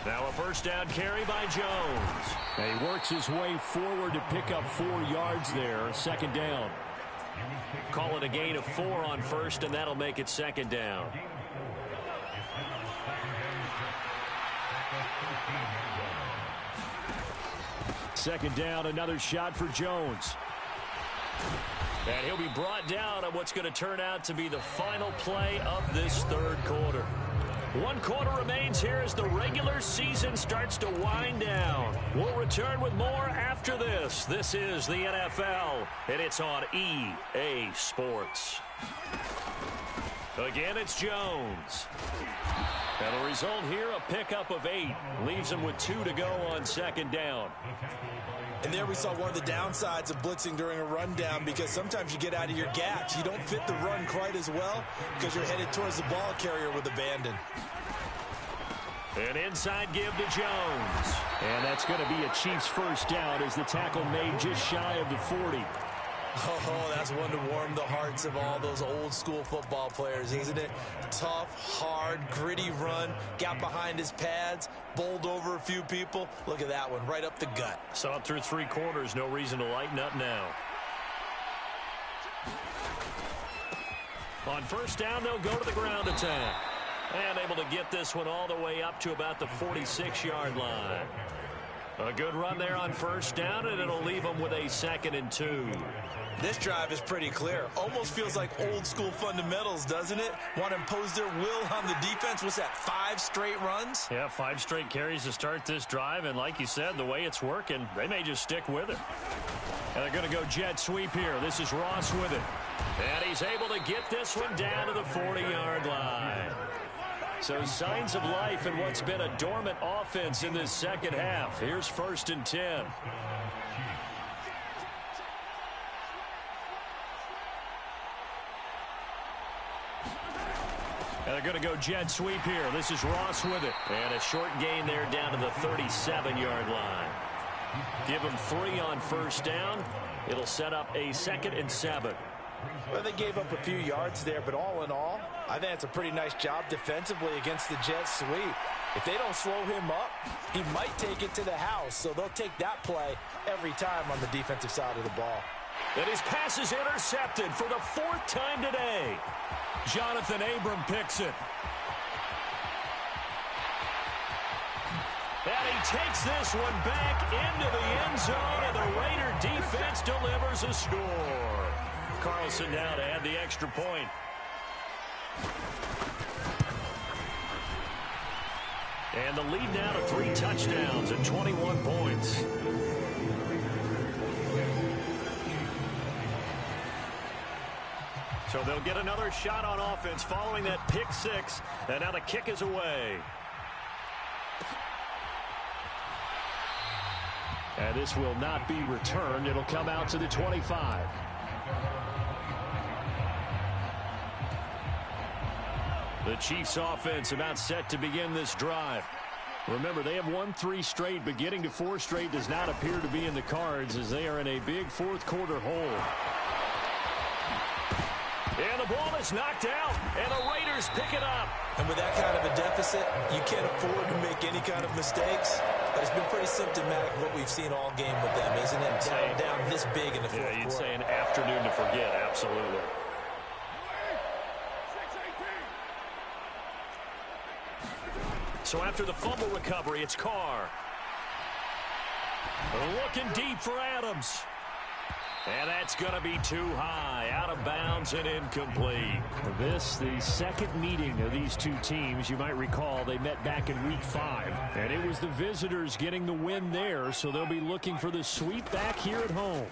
Now a first down carry by Jones. And he works his way forward to pick up 4 yards there. Second down. Call it a gain of 4 on first, and that'll make it second down. Second down, another shot for Jones. And he'll be brought down on what's going to turn out to be the final play of this 3rd quarter. 1 quarter remains here as the regular season starts to wind down. We'll return with more after this. This is the NFL, and it's on EA Sports. Again, it's Jones. And the result here, a pickup of 8. Leaves him with 2 to go on second down. And there we saw one of the downsides of blitzing during a rundown, because sometimes you get out of your gaps. You don't fit the run quite as well because you're headed towards the ball carrier with abandon. An inside give to Jones. And that's going to be a Chiefs first down as the tackle made just shy of the 40. Oh, that's one to warm the hearts of all those old school football players, isn't it? Tough, hard, gritty run, got behind his pads, bowled over a few people. Look at that one, right up the gut. Saw it through 3 quarters, no reason to lighten up now. On first down, they'll go to the ground attack. And able to get this one all the way up to about the 46-yard line. A good run there on first down, and it'll leave them with a 2nd and 2. This drive is pretty clear. Almost feels like old school fundamentals, doesn't it? Want to impose their will on the defense. What's that, 5 straight runs? Yeah, 5 straight carries to start this drive, and like you said, the way it's working, they may just stick with it. And they're going to go jet sweep here. This is Ross with it. And he's able to get this one down to the 40-yard line. So signs of life in what's been a dormant offense in this second half. Here's 1st and 10. And they're going to go jet sweep here. This is Ross with it. And a short gain there down to the 37-yard line. Give them 3 on first down. It'll set up a 2nd and 7. Well, they gave up a few yards there, but all in all, I think it's a pretty nice job defensively against the jet sweep. If they don't slow him up, he might take it to the house, so they'll take that play every time on the defensive side of the ball. And his pass is intercepted for the 4th time today. Jonathan Abram picks it. And he takes this one back into the end zone, and the Raider defense delivers a score. Carlson now to add the extra point. And the lead now to 3 touchdowns and 21 points. So they'll get another shot on offense following that pick 6. And now the kick is away. And this will not be returned. It'll come out to the 25. The Chiefs offense about set to begin this drive. Remember, they have won 3 straight, but getting to 4 straight does not appear to be in the cards as they are in a big 4th quarter hole. And the ball is knocked out, and the Raiders pick it up. And with that kind of a deficit, you can't afford to make any kind of mistakes. But it's been pretty symptomatic of what we've seen all game with them, isn't it? Down this big in the 4th quarter. Yeah, you'd say an afternoon to forget, absolutely. So after the fumble recovery, it's Carr. Looking deep for Adams. And that's going to be too high, out of bounds and incomplete. This, the second meeting of these 2 teams. You might recall they met back in week 5. And it was the visitors getting the win there, so they'll be looking for the sweep back here at home.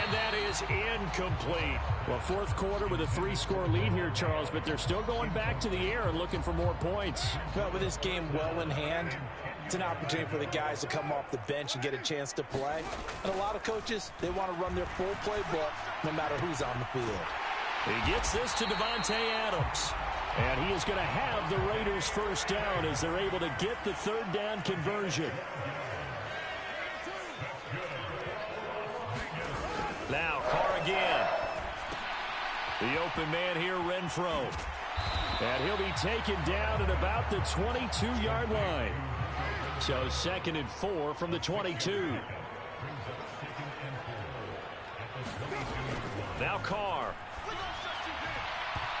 And that is incomplete. Well, 4th quarter with a 3-score lead here, Charles, but they're still going back to the air and looking for more points. Well, with this game well in hand, It's an opportunity for the guys to come off the bench and get a chance to play. And a lot of coaches, they want to run their full playbook no matter who's on the field. He gets this to Davante Adams. And he is going to have the Raiders first down as they're able to get the third down conversion. Now Carr again. The open man here, Renfro. And he'll be taken down at about the 22-yard line. So 2nd and 4 from the 22. Now Carr.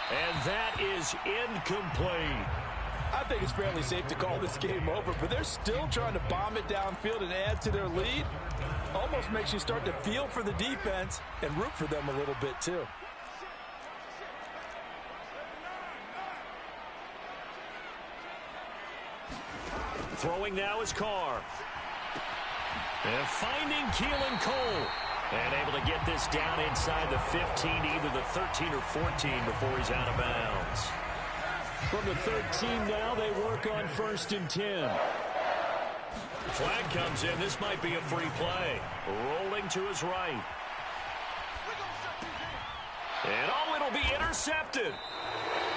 And that is incomplete. I think it's fairly safe to call this game over, but they're still trying to bomb it downfield and add to their lead. Almost makes you start to feel for the defense and root for them a little bit too. Throwing now is Carr. And finding Keelan Cole. And able to get this down inside the 15, either the 13 or 14 before he's out of bounds. From the 13 now, they work on 1st and 10. Flag comes in. This might be a free play. Rolling to his right. And it'll be intercepted.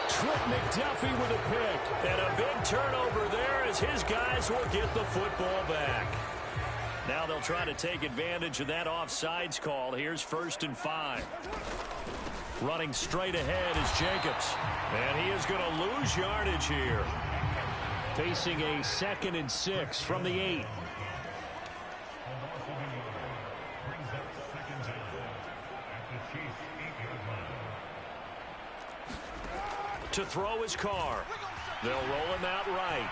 Trent McDuffie with a pick. And a big turnover there as his guys will get the football back. Now they'll try to take advantage of that offsides call. Here's 1st and 5. Running straight ahead is Jacobs. And he is going to lose yardage here. Facing a 2nd and 6 from the 8. To throw his Carr. They'll roll him out right.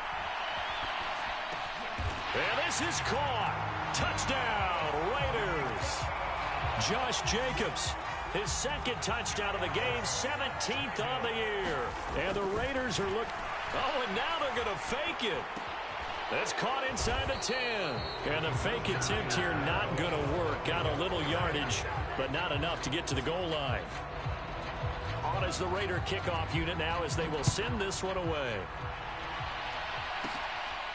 And this is caught. Touchdown, Raiders. Josh Jacobs, his 2nd touchdown of the game, 17th on the year. And the Raiders are looking. Oh, and now they're going to fake it. That's caught inside the 10. And the fake attempt here not going to work. Got a little yardage, but not enough to get to the goal line. On is the Raider kickoff unit now as they will send this one away.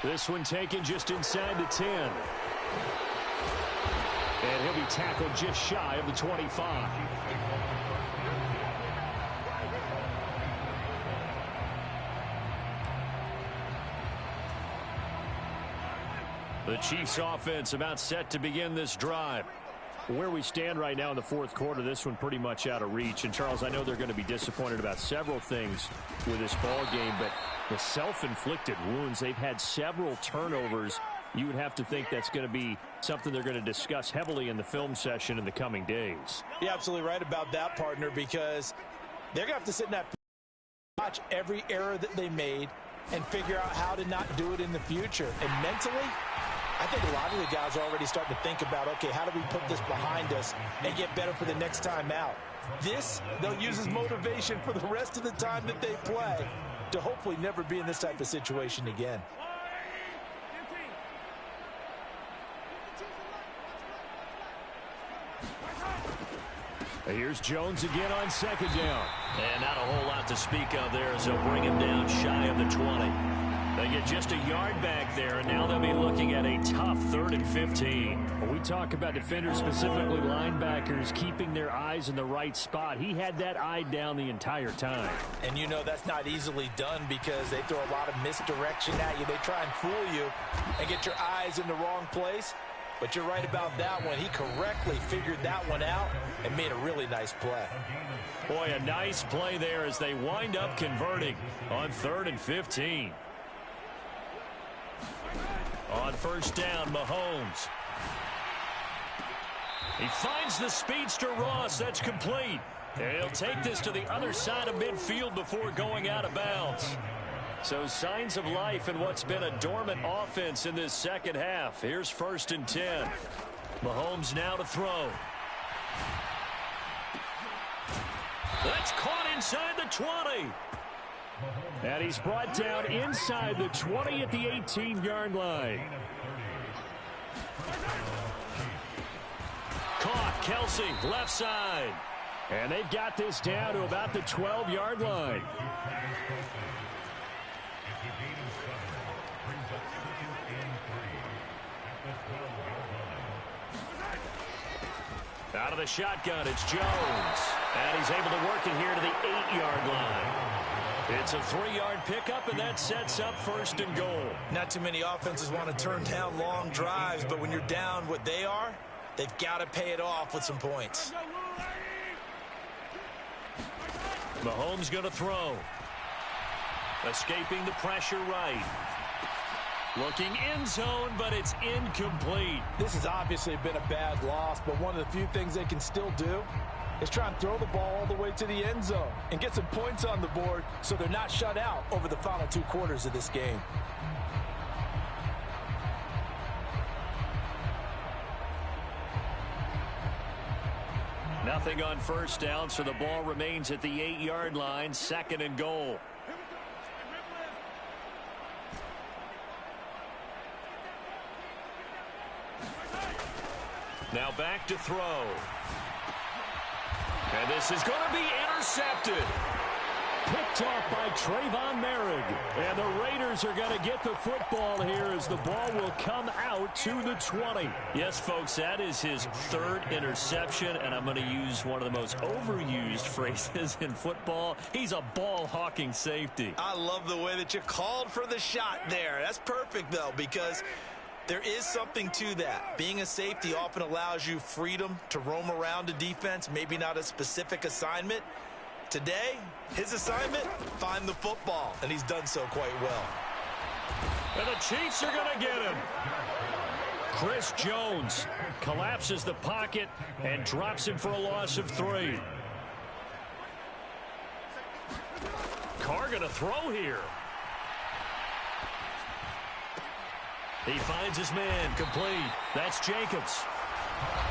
This one taken just inside the 10. And he'll be tackled just shy of the 25. The Chiefs offense about set to begin this drive. Where we stand right now in the 4th quarter, this one pretty much out of reach. And, Charles, I know they're going to be disappointed about several things with this ball game, but the self-inflicted wounds, they've had several turnovers. You would have to think that's going to be something they're going to discuss heavily in the film session in the coming days. You're absolutely right about that, partner, because they're going to have to sit in that watch every error that they made and figure out how to not do it in the future. And mentally, I think a lot of the guys are already starting to think about, okay, how do we put this behind us and get better for the next time out? This, they'll use as motivation for the rest of the time that they play to hopefully never be in this type of situation again. Here's Jones again on 2nd down. And not a whole lot to speak of there as they'll bring him down shy of the 20. They get just a yard back there, and now they'll be looking at a tough 3rd and 15. When we talk about defenders, specifically linebackers, keeping their eyes in the right spot. He had that eye down the entire time. And you know that's not easily done because they throw a lot of misdirection at you. They try and fool you and get your eyes in the wrong place. But you're right about that one. He correctly figured that one out and made a really nice play. Boy, a nice play there as they wind up converting on 3rd and 15. On 1st down, Mahomes. He finds the speedster Ross. That's complete. And he'll take this to the other side of midfield before going out of bounds. So signs of life in what's been a dormant offense in this 2nd half. Here's 1st and 10. Mahomes now to throw. That's caught inside the 20. And he's brought down inside the 20 at the 18-yard line. Caught, Kelsey, left side. And they've got this down to about the 12-yard line. Out of the shotgun, it's Jones. And he's able to work it here to the 8-yard line. It's a 3-yard pickup, and that sets up 1st and goal. Not too many offenses want to turn down long drives, but when you're down what they are, they've got to pay it off with some points. Mahomes going to throw. Escaping the pressure right. Looking end zone, but it's incomplete. This has obviously been a bad loss, but one of the few things they can still do is try and throw the ball all the way to the end zone and get some points on the board so they're not shut out over the final 2 quarters of this game. Nothing on 1st down, so the ball remains at the 8-yard line, 2nd and goal. Now back to throw. And this is going to be intercepted. Picked off by Trayvon Merrick. And the Raiders are going to get the football here as the ball will come out to the 20. Yes, folks, that is his 3rd interception, and I'm going to use one of the most overused phrases in football. He's a ball-hawking safety. I love the way that you called for the shot there. That's perfect, though, because there is something to that. Being a safety often allows you freedom to roam around a defense, maybe not a specific assignment. Today, his assignment, find the football, and he's done so quite well. And the Chiefs are going to get him. Chris Jones collapses the pocket and drops him for a loss of 3. Carr going to throw here. He finds his man, complete. That's Jacobs.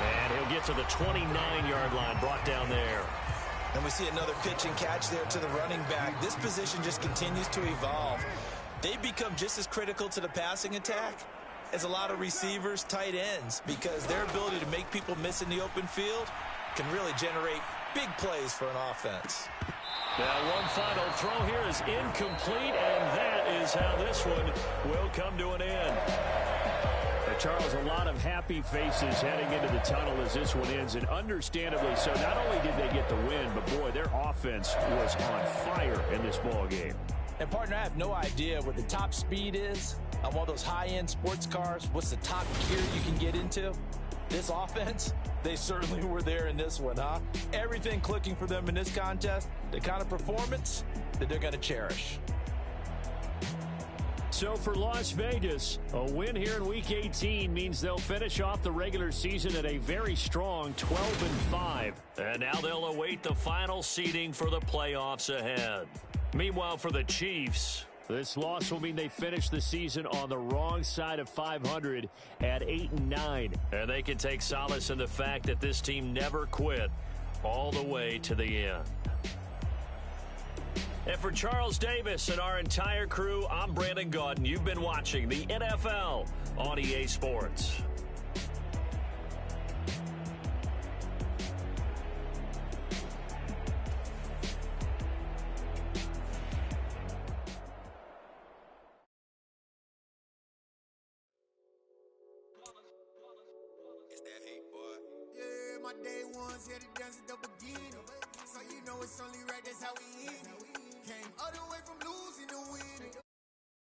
And he'll get to the 29-yard line, brought down there. And we see another pitch and catch there to the running back. This position just continues to evolve. They become just as critical to the passing attack as a lot of receivers, tight ends, because their ability to make people miss in the open field can really generate big plays for an offense. Now one final throw here is incomplete, and that is how this one will come to an end. Charles, a lot of happy faces heading into the tunnel as this one ends, and understandably so. Not only did they get the win, but boy, their offense was on fire in this ball game. And partner, I have no idea what the top speed is on one of those high-end sports cars. What's the top gear you can get into? This offense, they certainly were there in this one, huh? Everything clicking for them in this contest, the kind of performance that they're going to cherish. So for Las Vegas, a win here in Week 18 means they'll finish off the regular season at a very strong 12-5. And now they'll await the final seeding for the playoffs ahead. Meanwhile, for the Chiefs, this loss will mean they finish the season on the wrong side of 500 at 8-9. And they can take solace in the fact that this team never quit all the way to the end. And for Charles Davis and our entire crew, I'm Brandon Gaudin. You've been watching the NFL on EA Sports. Yeah, my day ones here to dance at the beginning. So you know it's only right, that's how we end. Came all the way from